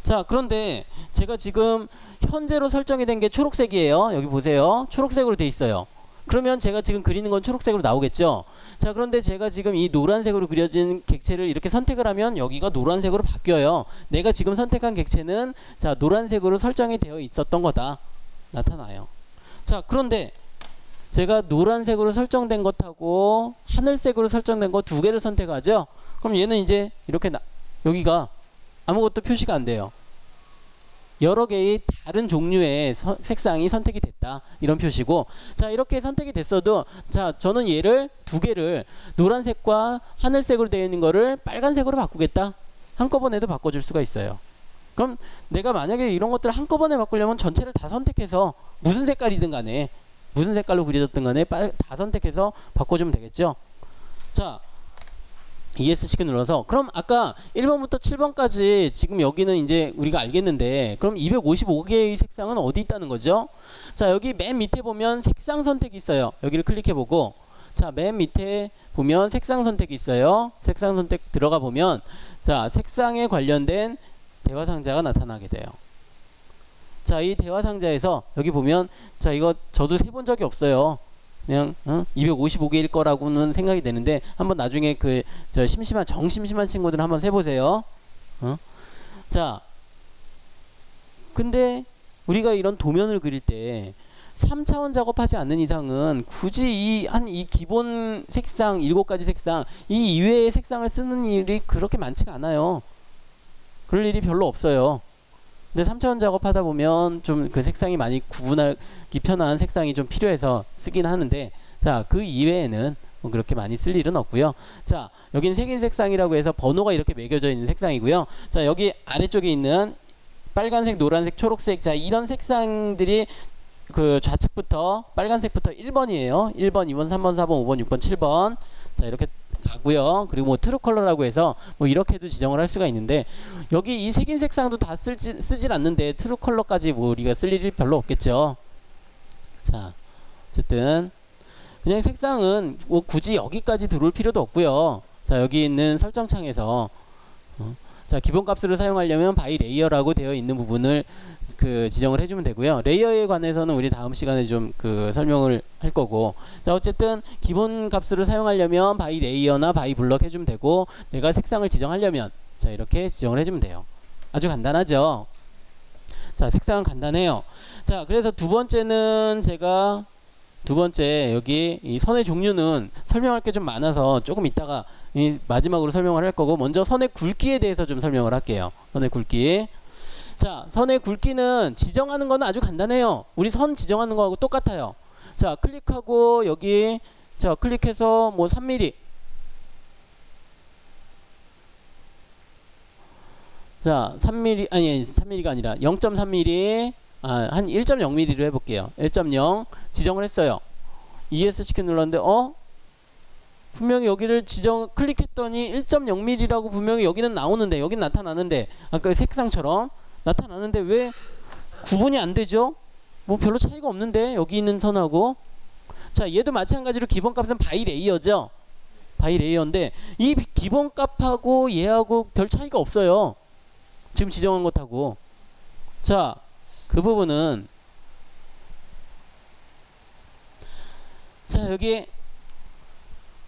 자, 그런데 제가 지금 현재로 설정이 된 게 초록색이에요. 여기 보세요. 초록색으로 돼 있어요. 그러면 제가 지금 그리는 건 초록색으로 나오겠죠. 자, 그런데 제가 지금 이 노란색으로 그려진 객체를 이렇게 선택을 하면 여기가 노란색으로 바뀌어요. 내가 지금 선택한 객체는, 자, 노란색으로 설정이 되어 있었던 거다 나타나요. 자, 그런데 제가 노란색으로 설정된 것하고 하늘색으로 설정된 거 두 개를 선택하죠. 그럼 얘는 이제 이렇게 여기가 아무것도 표시가 안 돼요. 여러 개의 다른 종류의 색상이 선택이 됐다, 이런 표시고, 자, 이렇게 선택이 됐어도, 자, 저는 얘를 두 개를 노란색과 하늘색으로 되어 있는 거를 빨간색으로 바꾸겠다, 한꺼번에도 바꿔줄 수가 있어요. 그럼 내가 만약에 이런 것들을 한꺼번에 바꾸려면 전체를 다 선택해서 무슨 색깔이든 간에, 무슨 색깔로 그려졌든 간에 다 선택해서 바꿔주면 되겠죠. 자, ESC 눌러서, 그럼 아까 1번부터 7번까지 지금 여기는 이제 우리가 알겠는데, 그럼 255개의 색상은 어디 있다는 거죠? 자, 여기 맨 밑에 보면 색상 선택이 있어요. 여기를 클릭해 보고, 자, 맨 밑에 보면 색상 선택이 있어요. 색상 선택 들어가 보면, 자, 색상에 관련된 대화 상자가 나타나게 돼요. 자, 이 대화 상자에서 여기 보면, 자, 이거 저도 세본 적이 없어요. 그냥 255개일 거라고는 생각이 되는데, 한번 나중에 그 저 정심심한 친구들은 한번 세보세요. 자, 근데 우리가 이런 도면을 그릴 때 3차원 작업하지 않는 이상은 굳이 이 기본 색상 7가지 색상 이 이외의 색상을 쓰는 일이 그렇게 많지가 않아요. 그럴 일이 별로 없어요. 근데 3차원 작업하다 보면 좀 그 색상이 많이 구분하기 편한 색상이 좀 필요해서 쓰긴 하는데, 자, 그 이외에는 뭐 그렇게 많이 쓸 일은 없고요. 자, 여긴 색인 색상이라고 해서 번호가 이렇게 매겨져 있는 색상이고요. 자, 여기 아래쪽에 있는 빨간색, 노란색, 초록색, 자, 이런 색상들이 그 좌측부터 빨간색부터 1번이에요. 1번, 2번, 3번, 4번, 5번, 6번, 7번. 자, 이렇게 가고요. 그리고 뭐 트루 컬러라고 해서 뭐 이렇게도 지정을 할 수가 있는데, 여기 이 색인 색상도 다 쓰질 않는데 트루 컬러까지 뭐 우리가 쓸 일이 별로 없겠죠. 자, 어쨌든 그냥 색상은 뭐 굳이 여기까지 들어올 필요도 없고요. 자, 여기 있는 설정창에서 자, 기본값으로 사용하려면 바이 레이어라고 되어 있는 부분을 그 지정을 해주면 되고요. 레이어에 관해서는 우리 다음 시간에 좀 그 설명을 할 거고, 자, 어쨌든 기본 값으로 사용하려면 바이 레이어나 바이 블럭 해주면 되고, 내가 색상을 지정하려면 자, 이렇게 지정을 해주면 돼요. 아주 간단하죠. 자, 색상은 간단해요. 자, 그래서 두 번째는 제가 여기 이 선의 종류는 설명할 게 좀 많아서 조금 이따가 마지막으로 설명을 할 거고, 먼저 선의 굵기에 대해서 좀 설명을 할게요. 선의 굵기. 자, 선의 굵기는 지정하는 거는 아주 간단해요. 우리 선 지정하는 거하고 똑같아요. 자, 클릭하고 여기 자, 클릭해서 뭐 3mm. 자, 3mm 아니 3mm가 아니라 0.3mm 한 1.0mm로 해볼게요. 1.0 지정을 했어요. ESC 눌렀는데 분명히 여기를 클릭했더니 1.0mm라고 분명히 여기는 나오는데, 여기는 나타나는데, 아까 색상처럼 나타나는데 왜 구분이 안 되죠? 뭐 별로 차이가 없는데 여기 있는 선하고. 자, 얘도 마찬가지로 기본값은 바이 레이어죠. 바이 레이어인데 이 기본값하고 얘하고 별 차이가 없어요. 지금 지정한 것하고. 자, 그 부분은 자, 여기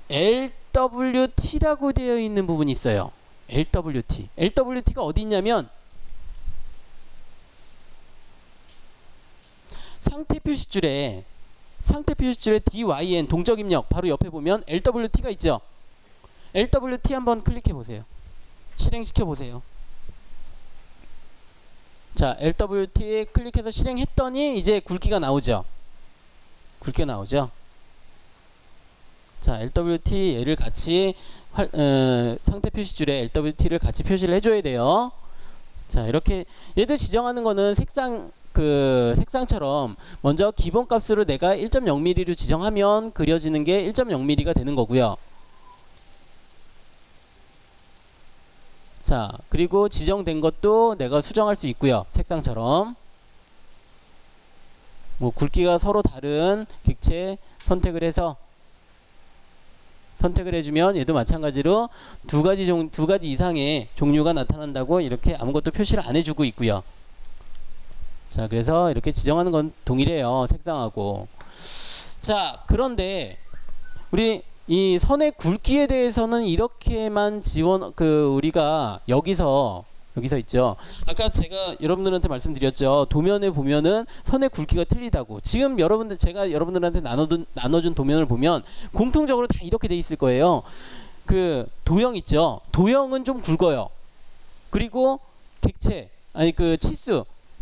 LWT라고 되어 있는 부분이 있어요. LWT가 어디 있냐면 상태 표시줄에 DYN 동적 입력 바로 옆에 보면 LWT가 있죠. LWT 한번 클릭해 보세요. 실행시켜 보세요. 자, LWT 클릭해서 실행했더니 이제 굵기가 나오죠. 자, LWT 얘를 같이 상태 표시줄에 LWT를 같이 표시를 해줘야 돼요. 자, 이렇게 얘도 지정하는 거는 색상처럼 먼저 기본값으로 내가 1.0mm로 지정하면 그려지는 게 1.0mm가 되는 거고요. 자, 그리고 지정된 것도 내가 수정할 수 있고요. 색상처럼 뭐 굵기가 서로 다른 객체 선택을 해주면 얘도 마찬가지로 두 가지 이상의 종류가 나타난다고 이렇게 아무것도 표시를 안 해주고 있고요. 자, 그래서 이렇게 지정하는 건 동일해요. 색상하고. 자, 그런데 우리 이 선의 굵기에 대해서는 이렇게만 우리가 여기서 있죠. 아까 제가 여러분들한테 말씀드렸죠. 도면에 보면은 선의 굵기가 틀리다고. 지금 제가 여러분들한테 나눠준 도면을 보면 공통적으로 다 이렇게 돼 있을 거예요. 그 도형 있죠. 도형은 좀 굵어요. 그리고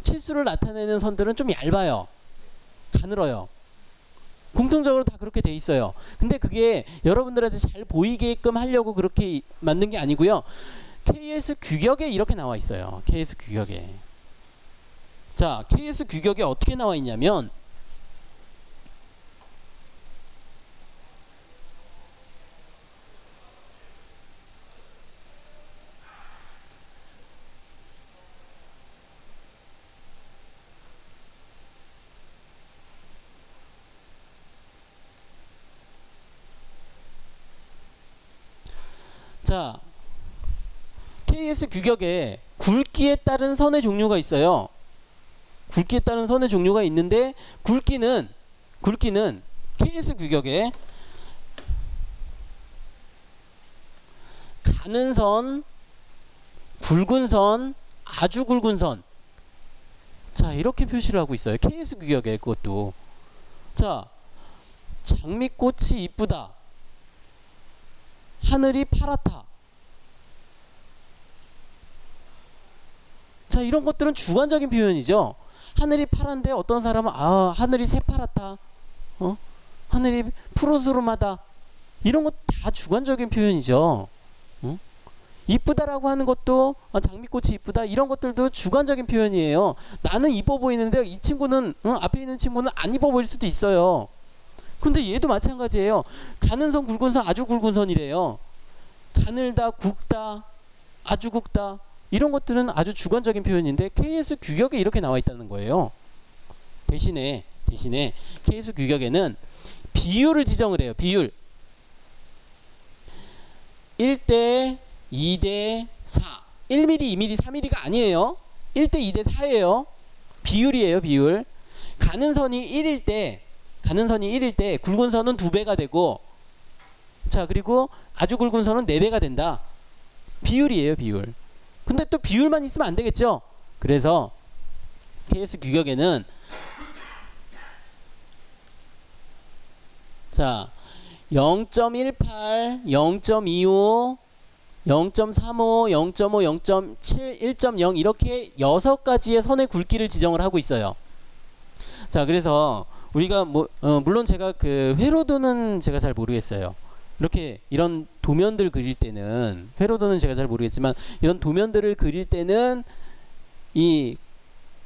치수를 나타내는 선들은 좀 얇아요. 가늘어요. 공통적으로 다 그렇게 돼 있어요. 근데 그게 여러분들한테 잘 보이게끔 하려고 그렇게 만든 게 아니고요. KS 규격에 이렇게 나와 있어요. KS 규격에. 자, KS 규격에 어떻게 나와 있냐면 자, KS 규격에 굵기에 따른 선의 종류가 있어요. 굵기에 따른 선의 종류가 있는데 굵기는 KS 규격에 가는 선, 굵은 선, 아주 굵은 선. 자, 이렇게 표시를 하고 있어요. KS 규격에 그것도. 자, 장미꽃이 이쁘다. 하늘이 파랗다. 자, 이런 것들은 주관적인 표현이죠. 하늘이 파란데 어떤 사람은 하늘이 새파랗다. 하늘이 푸르스름하다. 이런 것 다 주관적인 표현이죠. 이쁘다라고 하는 것도 장미꽃이 이쁘다 이런 것들도 주관적인 표현이에요. 나는 이뻐 보이는데 이 친구는 앞에 있는 친구는 안 이뻐 보일 수도 있어요. 근데 얘도 마찬가지예요. 가는 선, 굵은 선, 아주 굵은 선이래요. 가늘다, 굵다, 아주 굵다 이런 것들은 아주 주관적인 표현인데 KS 규격에 이렇게 나와 있다는 거예요. 대신에 KS 규격에는 비율을 지정을 해요. 비율 1대 2대 4 1mm, 2mm, 3mm가 아니에요. 1대 2대 4예요. 비율이에요. 비율. 가는 선이 1일 때 굵은 선은 2배가 되고 자 그리고 아주 굵은 선은 4배가 된다. 비율이에요. 비율. 근데 또 비율만 있으면 안 되겠죠. 그래서 KS 규격에는 자 0.18, 0.25, 0.35, 0.5, 0.7, 1.0 이렇게 6가지의 선의 굵기를 지정을 하고 있어요. 자, 그래서 우리가 물론 제가 그 회로도는 제가 잘 모르겠어요. 이렇게 이런 도면들 그릴 때는 회로도는 제가 잘 모르겠지만 이런 도면들을 그릴 때는 이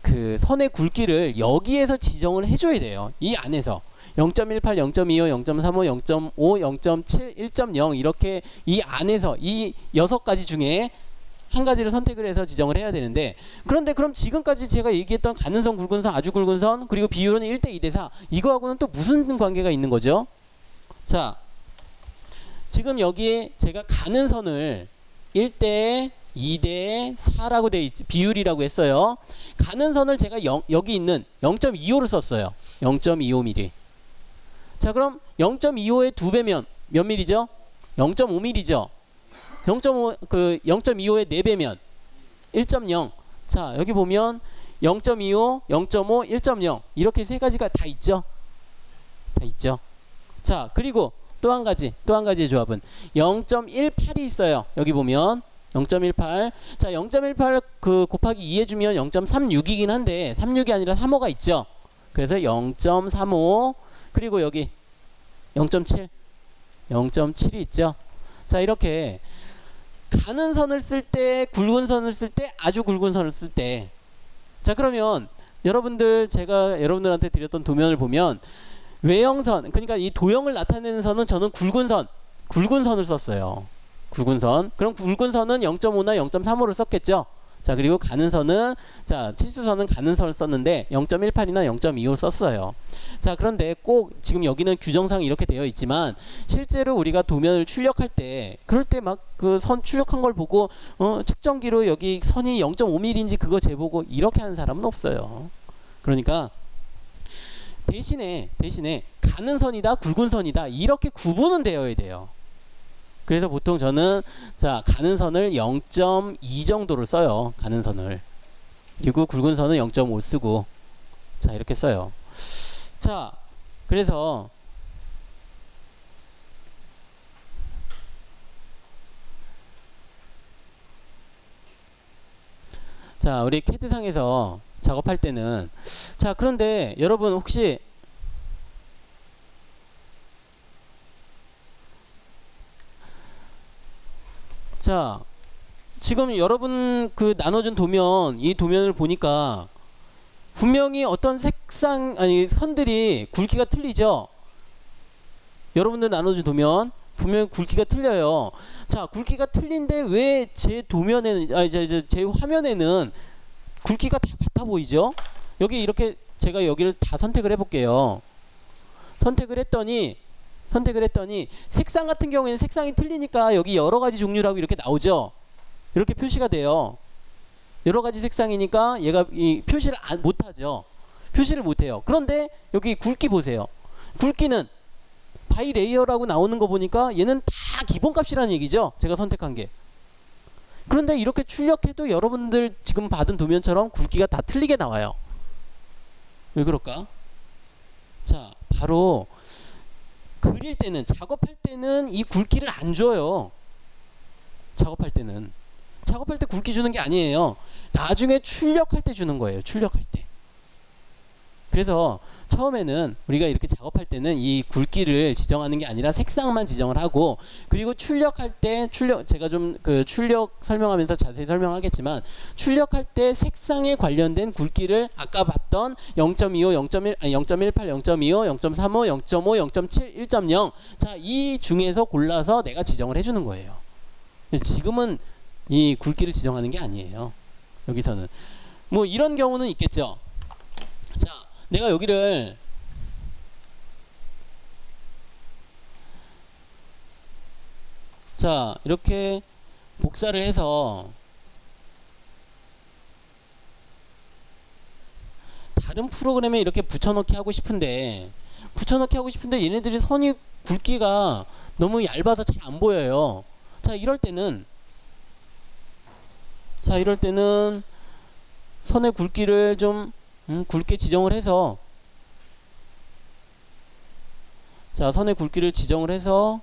그 선의 굵기를 여기에서 지정을 해줘야 돼요. 이 안에서 0.18, 0.25, 0.35, 0.5, 0.7, 1.0 이렇게 이 안에서 이 6가지 중에 한 가지를 선택을 해서 지정을 해야 되는데 그런데 그럼 지금까지 제가 얘기했던 가는 선, 굵은 선, 아주 굵은 선 그리고 비율은 1대 2대 4 이거하고는 또 무슨 관계가 있는 거죠? 자, 지금 여기에 제가 가는 선을 1대 2대 4라고 돼 있지 비율이라고 했어요. 가는 선을 제가 여기 있는 0.25를 썼어요. 0.25mm. 자, 그럼 0.25의 2배면 몇 mm죠? 0.5mm죠. 0.25의 4배면 1.0. 자, 여기 보면 0.25, 0.5, 1.0 이렇게 세 가지가 다 있죠. 다 있죠. 자, 그리고 또 한 가지의 조합은 0.18이 있어요. 여기 보면 0.18. 자, 0.18 그 곱하기 2 해주면 0.36이긴 한데 36이 아니라 35가 있죠. 그래서 0.35 그리고 여기 0.7 0.7이 있죠. 자, 이렇게 가는 선을 쓸 때 굵은 선을 쓸 때 아주 굵은 선을 쓸 때 자, 그러면 여러분들 제가 여러분들한테 드렸던 도면을 보면 외형선 그러니까 이 도형을 나타내는 선은 저는 굵은 선을 썼어요. 굵은 선. 그럼 굵은 선은 0.5나 0.35를 썼겠죠. 자, 그리고 가는 선은 자, 치수선은 가는 선을 썼는데 0.18이나 0.25 썼어요. 자, 그런데 꼭 지금 여기는 규정상 이렇게 되어 있지만 실제로 우리가 도면을 출력할 때 그럴 때 막 그 선 출력한 걸 보고 측정기로 여기 선이 0.5mm인지 그거 재보고 이렇게 하는 사람은 없어요. 그러니까 대신에 가는 선이다 굵은 선이다 이렇게 구분은 되어야 돼요. 그래서 보통 저는 자 가는 선을 0.2 정도를 써요. 가는 선을. 그리고 굵은 선은 0.5 쓰고 자 이렇게 써요. 자 그래서 자 우리 캐드상에서 작업할 때는 자 그런데 여러분 혹시 자 지금 여러분 그 나눠준 도면 이 도면을 보니까 분명히 어떤 색상 아니 선들이 굵기가 틀리죠. 여러분들 나눠준 도면 분명히 굵기가 틀려요. 자 굵기가 틀린데 왜 제 도면에는 아니 제 화면에는 굵기가 다 같아 보이죠? 여기 이렇게 제가 여기를 다 선택을 해볼게요. 선택을 했더니 선택을 했더니 색상 같은 경우에는 색상이 틀리니까 여기 여러 가지 종류라고 이렇게 나오죠. 이렇게 표시가 돼요. 여러 가지 색상이니까 얘가 이 표시를 못하죠. 표시를 못해요. 그런데 여기 굵기 보세요. 굵기는 바이 레이어라고 나오는 거 보니까 얘는 다 기본값이라는 얘기죠. 제가 선택한 게. 그런데 이렇게 출력해도 여러분들 지금 받은 도면처럼 굵기가 다 틀리게 나와요. 왜 그럴까? 자, 바로 그릴 때는, 작업할 때는 이 굵기를 안 줘요. 작업할 때는. 작업할 때 굵기 주는 게 아니에요. 나중에 출력할 때 주는 거예요. 출력할 때. 그래서 처음에는 우리가 이렇게 작업할 때는 이 굵기를 지정하는 게 아니라 색상만 지정을 하고, 그리고 출력할 때 제가 좀 그 출력 설명하면서 자세히 설명하겠지만, 출력할 때 색상에 관련된 굵기를 아까 봤던 0.25, 0.1, 0.18, 0.25, 0.35, 0.5, 0.7, 1.0, 자, 이 중에서 골라서 내가 지정을 해주는 거예요. 지금은 이 굵기를 지정하는 게 아니에요. 여기서는 뭐 이런 경우는 있겠죠. 자, 내가 여기를 자, 이렇게 복사를 해서 다른 프로그램에 이렇게 붙여넣기 하고 싶은데 얘네들이 선이 굵기가 너무 얇아서 잘 안 보여요. 자, 이럴 때는 선의 굵기를 좀 굵게 지정을 해서, 자, 선의 굵기를 지정을 해서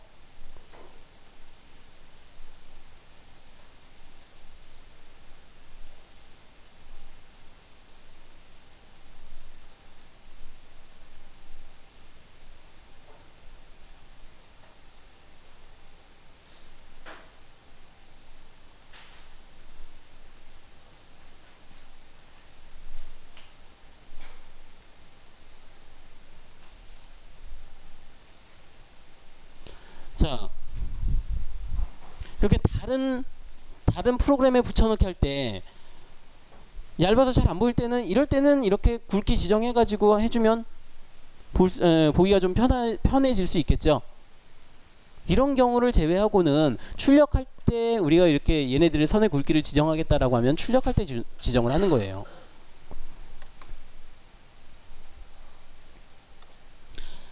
자, 이렇게 다른 프로그램에 붙여넣기 할 때 얇아서 잘 안 보일 때는, 이럴 때는 이렇게 굵기 지정해 가지고 해주면 보기가 좀 편해질 수 있겠죠. 이런 경우를 제외하고는 출력할 때 우리가 이렇게 얘네들의 선의 굵기를 지정하겠다라고 하면 출력할 때 지정을 하는 거예요.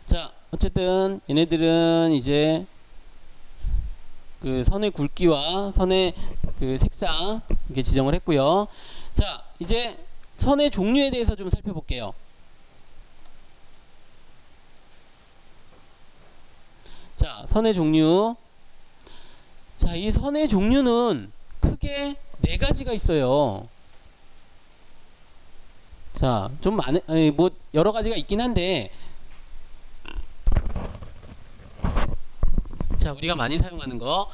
자, 어쨌든 얘네들은 이제 그 선의 굵기와 선의 그 색상 이렇게 지정을 했고요. 자, 이제 선의 종류에 대해서 좀 살펴볼게요. 자, 선의 종류. 자, 이 선의 종류는 크게 4가지가 있어요. 자, 좀 뭐 여러 가지가 있긴 한데, 자, 우리가 많이 사용하는 거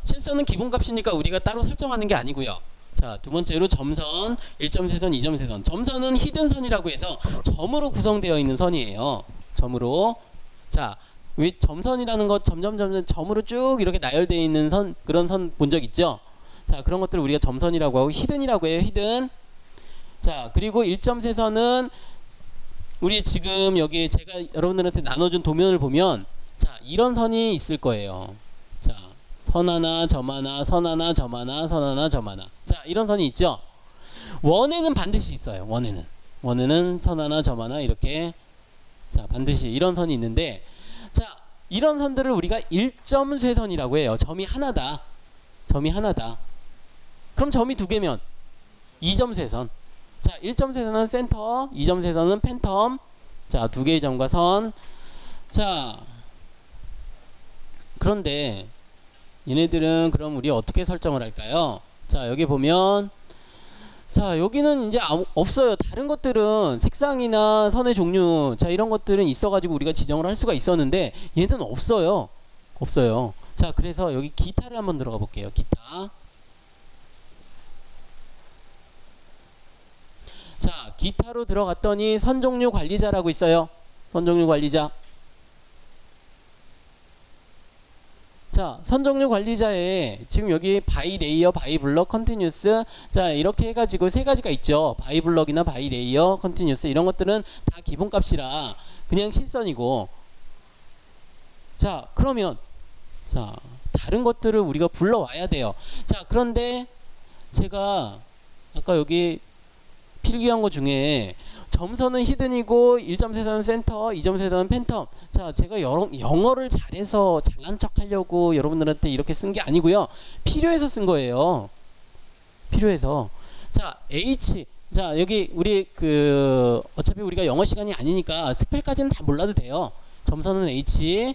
실선은 기본값이니까 우리가 따로 설정하는 게 아니고요. 자, 두 번째로 점선, 1점 세선, 2점 세선. 점선은 히든선이라고 해서 점으로 구성되어 있는 선이에요. 점으로. 자, 왜 점선이라는 거 점으로 쭉 이렇게 나열되어 있는 선, 그런 선 본 적 있죠? 자, 그런 것들을 우리가 점선이라고 하고 히든이라고 해요. 히든. 자, 그리고 1점 세선은 우리 지금 여기 제가 여러분들한테 나눠준 도면을 보면, 자, 이런 선이 있을 거예요. 자, 선 하나, 점 하나, 선 하나, 점 하나, 선 하나, 점 하나. 자, 이런 선이 있죠? 원에는 반드시 있어요. 원에는 선 하나, 점 하나 이렇게, 자, 반드시 이런 선이 있는데, 자, 이런 선들을 우리가 1점 쇄선이라고 해요. 점이 하나다. 그럼 점이 2개면 2점 쇄선. 자, 1점 쇄선은 센터, 2점 쇄선은 팬텀. 자, 2개의 점과 선. 자, 그런데 얘네들은 그럼 우리 어떻게 설정을 할까요? 자, 여기 보면, 자, 여기는 이제 없어요. 다른 것들은 색상이나 선의 종류, 자, 이런 것들은 있어가지고 우리가 지정을 할 수가 있었는데 얘는 없어요. 자, 그래서 여기 기타를 한번 들어가 볼게요. 기타. 자, 기타로 들어갔더니 선종류 관리자라고 있어요. 선종류 관리자. 자, 선종류 관리자에 지금 여기 바이 레이어, 바이 블럭, 컨티뉴스, 자, 이렇게 해가지고 3가지가 있죠. 바이 블럭이나 바이 레이어, 컨티뉴스, 이런 것들은 다 기본값이라 그냥 실선이고, 자, 그러면 자, 다른 것들을 우리가 불러와야 돼요. 자, 그런데 제가 아까 여기 필기한 거 중에 점선은 히든이고 1점 세선은 센터, 2점 세선은 팬텀. 자, 제가 영어를 잘해서 잘난 척 하려고 여러분들한테 이렇게 쓴 게 아니고요. 필요해서 쓴 거예요. 필요해서. 자, H. 자, 여기 우리 어차피 우리가 영어 시간이 아니니까 스펠까지는 다 몰라도 돼요. 점선은 H,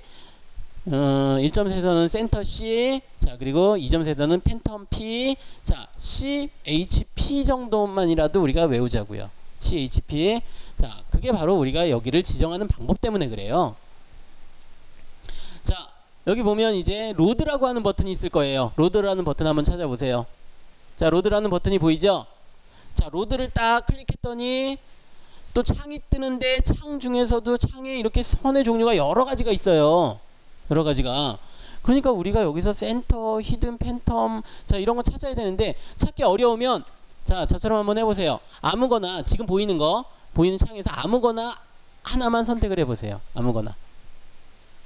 1점 세선은 센터 C, 자, 그리고 2점 세선은 팬텀 P. 자, CHP 정도만이라도 우리가 외우자고요. CHP. 자, 그게 바로 우리가 여기를 지정하는 방법 때문에 그래요. 자, 여기 보면 이제 로드라고 하는 버튼이 있을 거예요. 로드라는 버튼 한번 찾아보세요. 자, 로드라는 버튼이 보이죠? 자, 로드를 딱 클릭했더니 또 창이 뜨는데 창 중에서도 창에 이렇게 선의 종류가 여러 가지가 있어요. 여러 가지가. 그러니까 우리가 여기서 센터, 히든, 팬텀, 자, 이런 거 찾아야 되는데 찾기 어려우면 자, 저처럼 한번 해보세요. 아무거나 지금 보이는 거, 보이는 창에서 아무거나 하나만 선택을 해보세요. 아무거나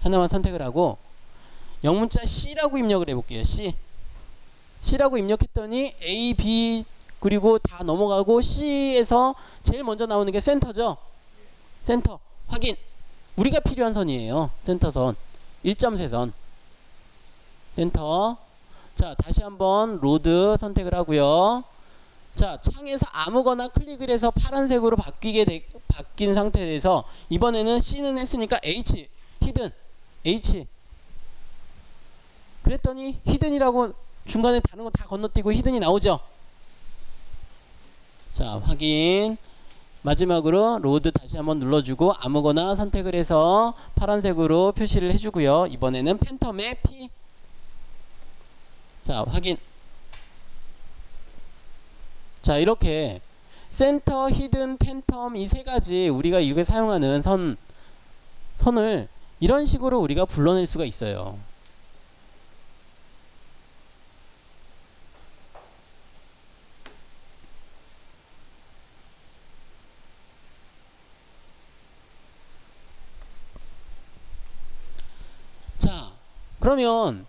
하나만 선택을 하고 영문자 C라고 입력을 해볼게요. C라고 입력했더니 A, B 그리고 다 넘어가고 C에서 제일 먼저 나오는 게 센터죠. 센터 확인. 우리가 필요한 선이에요. 센터선 1점 세선 센터. 자, 다시 한번 로드 선택을 하고요. 자, 창에서 아무거나 클릭을 해서 파란색으로 바뀐 상태에서 이번에는 C는 했으니까 H, 히든, H. 그랬더니 히든이라고 중간에 다른 거 다 건너뛰고 히든이 나오죠. 자, 확인. 마지막으로 로드 다시 한번 눌러주고 아무거나 선택을 해서 파란색으로 표시를 해주고요. 이번에는 팬텀의 P. 자, 확인. 자, 이렇게 센터, 히든, 팬텀 이 세 가지 우리가 이렇게 사용하는 선을 이런 식으로 우리가 불러낼 수가 있어요. 자, 그러면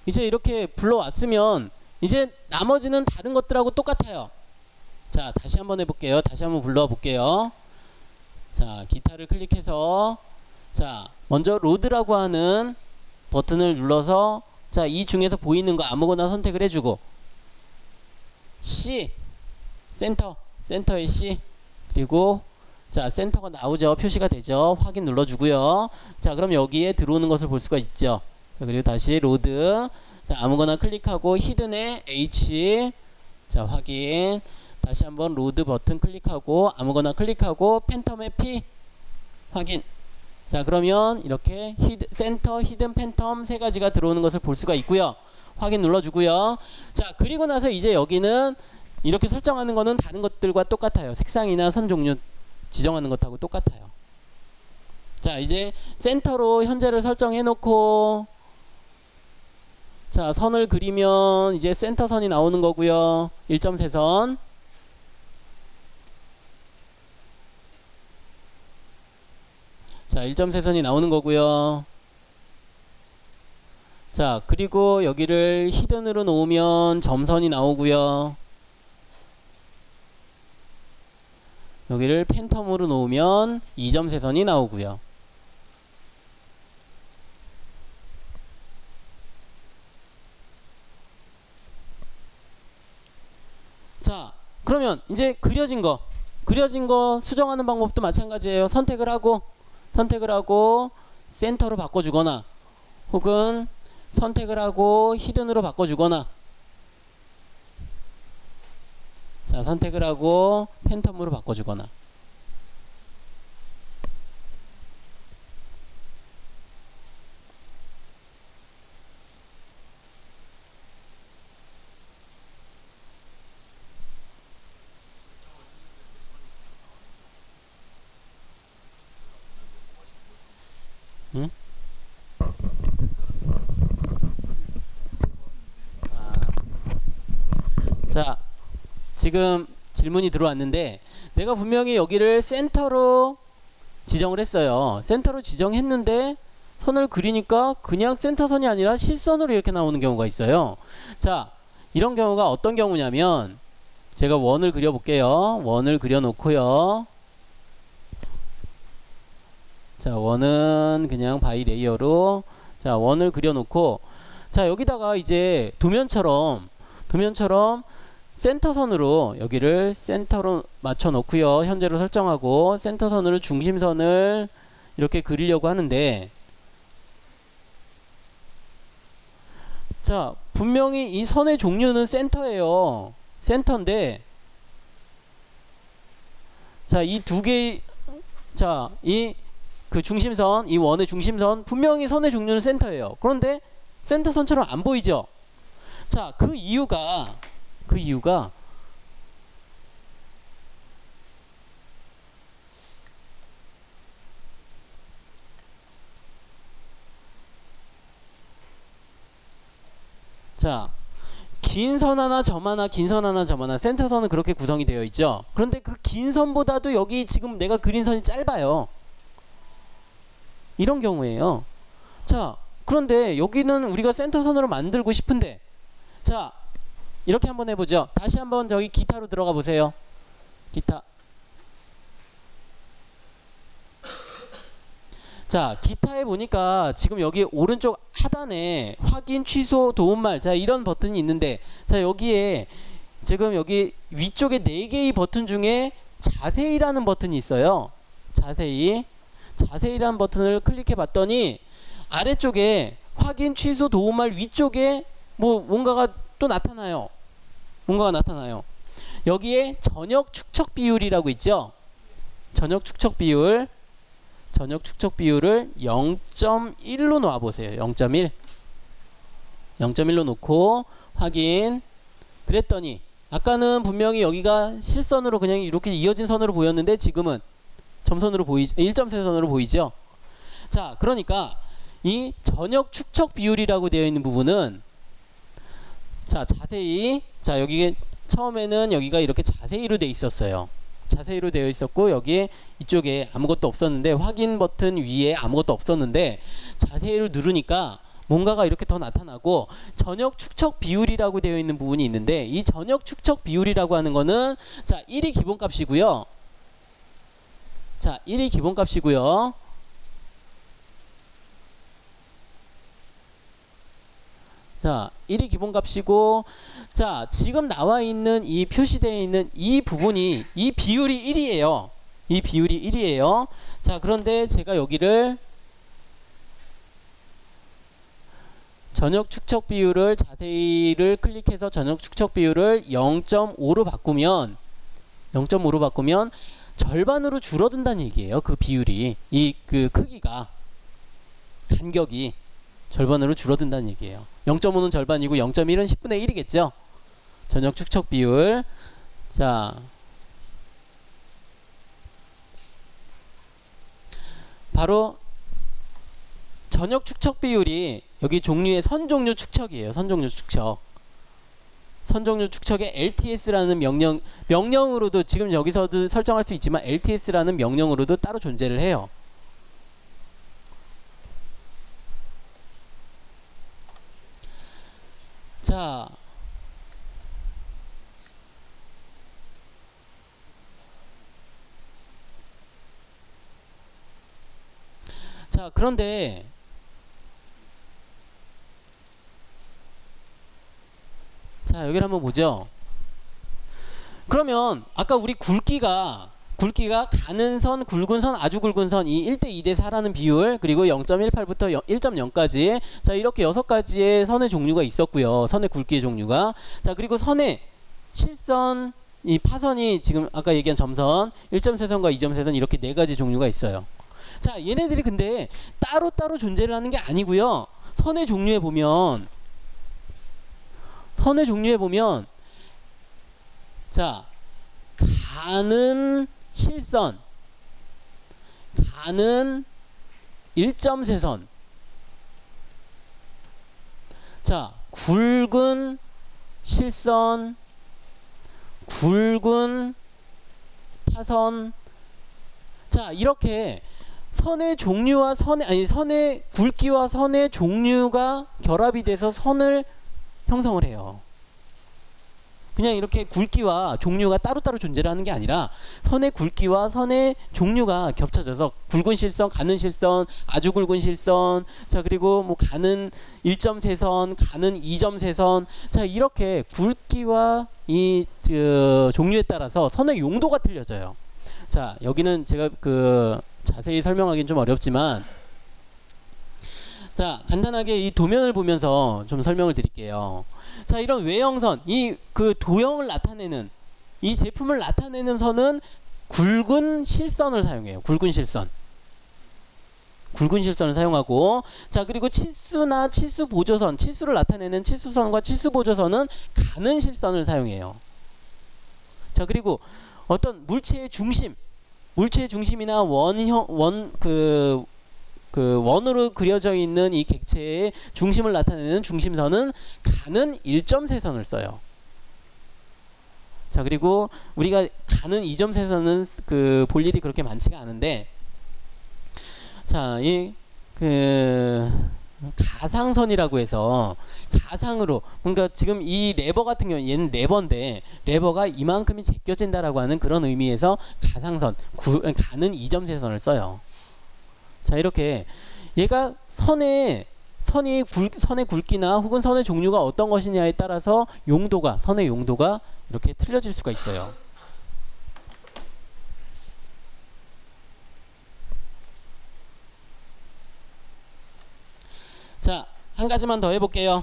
이제 이렇게 불러왔으면 이제 나머지는 다른 것들하고 똑같아요. 자, 다시 한번 해볼게요. 다시 한번 불러볼게요. 자, 기타를 클릭해서 자, 먼저 로드라고 하는 버튼을 눌러서 자, 이 중에서 보이는 거 아무거나 선택을 해주고 C, 센터의 C. 그리고 자, 센터가 나오죠. 표시가 되죠. 확인 눌러주고요. 자, 그럼 여기에 들어오는 것을 볼 수가 있죠. 자, 그리고 다시 로드. 자, 아무거나 클릭하고 히든의 H. 자, 확인. 다시 한번 로드 버튼 클릭하고 아무거나 클릭하고 팬텀의 P. 확인. 자, 그러면 이렇게 센터, 히든, 팬텀 세 가지가 들어오는 것을 볼 수가 있고요. 확인 눌러주고요. 자, 그리고 나서 이제 여기는 이렇게 설정하는 거는 다른 것들과 똑같아요. 색상이나 선 종류 지정하는 것하고 똑같아요. 자, 이제 센터로 현재를 설정해 놓고 자, 선을 그리면 이제 센터 선이 나오는 거고요. 1점 세선. 자, 1점 세선이 나오는 거고요. 자, 그리고 여기를 히든으로 놓으면 점선이 나오고요. 여기를 팬텀으로 놓으면 2점 세선이 나오고요. 자, 그러면 이제 그려진 거 수정하는 방법도 마찬가지예요. 선택을 하고 센터로 바꿔주거나 혹은 선택을 하고 히든으로 바꿔주거나 자, 선택을 하고 팬텀으로 바꿔주거나 응? 자, 지금 질문이 들어왔는데 내가 분명히 여기를 센터로 지정을 했어요. 센터로 지정했는데 선을 그리니까 그냥 센터선이 아니라 실선으로 이렇게 나오는 경우가 있어요. 자, 이런 경우가 어떤 경우냐면 제가 원을 그려볼게요. 원을 그려놓고요. 자, 원은 그냥 바이 레이어로, 자, 원을 그려놓고, 자, 여기다가 이제 도면처럼 센터선으로 여기를 센터로 맞춰 놓고요. 현재로 설정하고 센터선으로 중심선을 이렇게 그리려고 하는데, 자, 분명히 이 선의 종류는 센터예요. 센터인데, 자, 이 두 개, 자, 이 그 중심선, 이 원의 중심선, 분명히 선의 종류는 센터예요. 그런데 센터선처럼 안 보이죠? 자, 그 이유가 자, 긴 선 하나 점 하나, 긴 선 하나 점 하나, 센터선은 그렇게 구성이 되어 있죠. 그런데 그 긴 선보다도 여기 지금 내가 그린 선이 짧아요. 이런 경우에요. 자, 그런데 여기는 우리가 센터선으로 만들고 싶은데, 자, 이렇게 한번 해보죠. 다시 한번 저기 기타로 들어가 보세요. 기타. 자, 기타에 보니까 지금 여기 오른쪽 하단에 확인, 취소, 도움말, 자, 이런 버튼이 있는데, 자, 여기에 지금 여기 위쪽에 4개의 버튼 중에 자세히라는 버튼이 있어요. 자세히라는 버튼을 클릭해 봤더니 아래쪽에 확인, 취소, 도움말 위쪽에 뭔가가 또 나타나요. 여기에 전역 축척 비율이라고 있죠. 전역 축척 비율을 0.1로 놓아 보세요. 0.1로 놓고 확인. 그랬더니 아까는 분명히 여기가 실선으로 그냥 이렇게 이어진 선으로 보였는데 지금은 점선으로 보이죠. 1.3선으로 보이죠. 자, 그러니까 이 전역 축척 비율이라고 되어 있는 부분은, 자, 자세히, 자, 여기 처음에는 여기가 이렇게 자세히로 되어 있었어요. 자세히로 되어 있었고 여기 이쪽에 아무것도 없었는데, 확인 버튼 위에 아무것도 없었는데 자세히를 누르니까 뭔가가 이렇게 더 나타나고, 전역 축척 비율이라고 되어 있는 부분이 있는데, 이 전역 축척 비율이라고 하는 거는, 자, 1이 기본값이고요. 자, 1이 기본값이고요. 자, 1이 기본값이고, 자, 지금 나와 있는 이 표시되어 있는 이 부분이, 이 비율이 1이에요. 이 비율이 1이에요. 자, 그런데 제가 여기를 전역 축척 비율을, 자세히를 클릭해서 전역 축척 비율을 0.5로 바꾸면 절반으로 줄어든다는 얘기예요. 그 비율이, 그 크기가, 간격이 절반으로 줄어든다는 얘기예요. 0.5는 절반이고 0.1은 10분의 1이겠죠. 전역 축척 비율. 자, 바로 전역 축척 비율이 여기 종류의 선종류 축척이에요. 선종류 축척에 LTS라는 명령으로도, 지금 여기서도 설정할 수 있지만 LTS라는 명령으로도 따로 존재를 해요. 자, 그런데 자, 여기를 한번 보죠. 그러면 아까 우리 굵기가 가는 선, 굵은 선, 아주 굵은 선, 이 1대 2대 4라는 비율, 그리고 0.18부터 1.0까지, 자, 이렇게 6가지의 선의 종류가 있었고요. 선의 굵기의 종류가. 자, 그리고 선의 실선, 이 파선이 지금 아까 얘기한 점선, 1.3선과 2.3선, 이렇게 4가지 종류가 있어요. 자, 얘네들이 근데 따로따로 존재를 하는 게 아니고요. 선의 종류에 보면 자, 가는 실선, 가는 1.3선, 자, 굵은 실선, 굵은 파선, 자, 이렇게 선의 종류와 선의 굵기와 선의 종류가 결합이 돼서 선을 형성을 해요. 그냥 이렇게 굵기와 종류가 따로따로 존재를 하는 게 아니라 선의 굵기와 선의 종류가 겹쳐져서 굵은 실선, 가는 실선, 아주 굵은 실선, 자 그리고 뭐 가는 1.3선, 가는 2.3선, 자 이렇게 굵기와 이 종류에 따라서 선의 용도가 틀려져요. 자 여기는 제가 자세히 설명하기는 좀 어렵지만, 자 간단하게 이 도면을 보면서 좀 설명을 드릴게요. 자 이런 외형선, 이 도형을 나타내는, 이 제품을 나타내는 선은 굵은 실선을 사용해요. 굵은 실선을 사용하고, 자 그리고 치수나 치수 보조선, 치수를 나타내는 치수선과 치수 보조선은 가는 실선을 사용해요. 자 그리고 어떤 물체의 중심이나 원으로 그려져 있는 이 객체의 중심을 나타내는 중심선은 가는 1.3선을 써요. 자 그리고 우리가 가는 2.3선은 볼 일이 그렇게 많지가 않은데, 자 이 가상선이라고 해서 가상으로, 그러니까 지금 이 레버 같은 경우 얘는 레버인데 레버가 이만큼이 제껴진다라고 하는 그런 의미에서 가상선, 가는 2.3선을 써요. 자 이렇게 얘가 선의 굵기나 혹은 선의 종류가 어떤 것이냐에 따라서 선의 용도가 이렇게 틀려질 수가 있어요. 자, 한 가지만 더 해볼게요.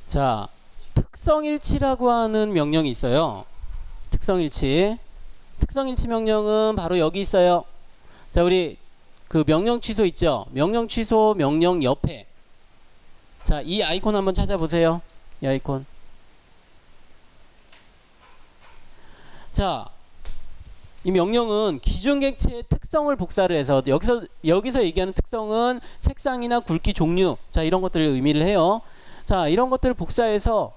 자, 특성일치라고 하는 명령이 있어요. 특성일치 명령은 바로 여기 있어요. 자, 우리 명령 취소 있죠? 명령 취소 명령 옆에, 자, 이 아이콘 한번 찾아보세요. 이 아이콘. 자, 이 명령은 기준 객체의 특성을 복사를 해서, 여기서 얘기하는 특성은 색상이나 굵기, 종류, 자 이런 것들을 의미를 해요. 자 이런 것들을 복사해서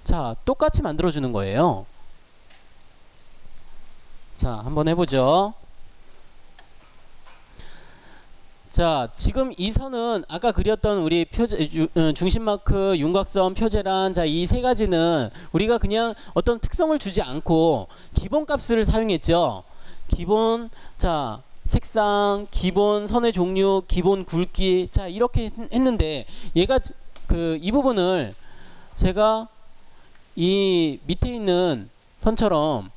자 똑같이 만들어 주는 거예요. 자 한번 해보죠. 자 지금 이 선은 아까 그렸던 우리 중심마크, 윤곽선, 표제란, 자 이 세 가지는 우리가 그냥 어떤 특성을 주지 않고 기본값을 사용했죠. 기본, 자 색상, 기본 선의 종류, 기본 굵기, 자 이렇게 했는데, 얘가 이 부분을 제가 이 밑에 있는 선처럼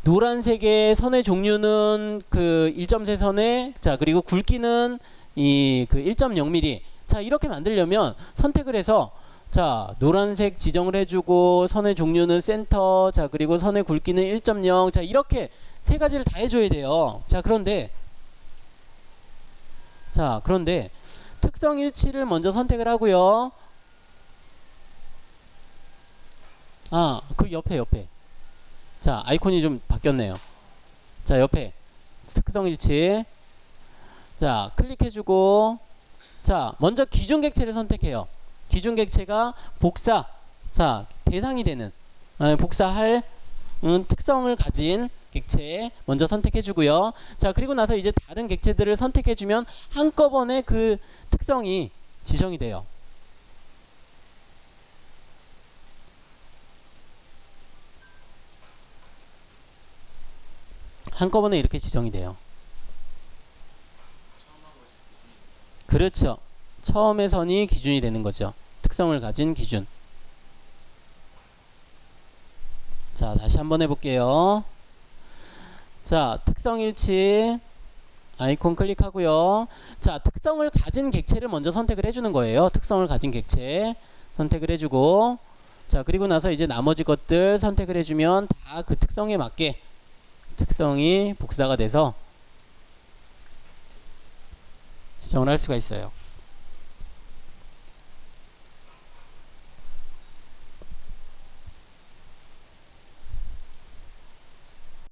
노란색의 선의 종류는 1.3선에, 자 그리고 굵기는 이 1.0mm, 자 이렇게 만들려면 선택을 해서, 자 노란색 지정을 해주고 선의 종류는 센터, 자 그리고 선의 굵기는 1.0, 자 이렇게 세 가지를 다 해줘야 돼요. 자 그런데 특성 일치를 먼저 선택을 하고요. 그 옆에. 자, 아이콘이 좀 바뀌었네요. 자, 옆에 특성 일치. 자, 클릭해주고, 자, 먼저 기준 객체를 선택해요. 기준 객체가 복사, 자, 대상이 되는, 복사할 특성을 가진 객체 먼저 선택해주고요. 자, 그리고 나서 이제 다른 객체들을 선택해주면 한꺼번에 그 특성이 지정이 돼요. 한꺼번에 이렇게 지정이 돼요. 그렇죠. 처음의 선이 기준이 되는 거죠. 특성을 가진 기준. 자, 다시 한번 해볼게요. 자, 특성 일치 아이콘 클릭하고요. 자, 특성을 가진 객체를 먼저 선택을 해주는 거예요. 특성을 가진 객체 선택을 해주고, 자, 그리고 나서 이제 나머지 것들 선택을 해주면 다 그 특성에 맞게 특성이 복사가 돼서 지정을 할 수가 있어요.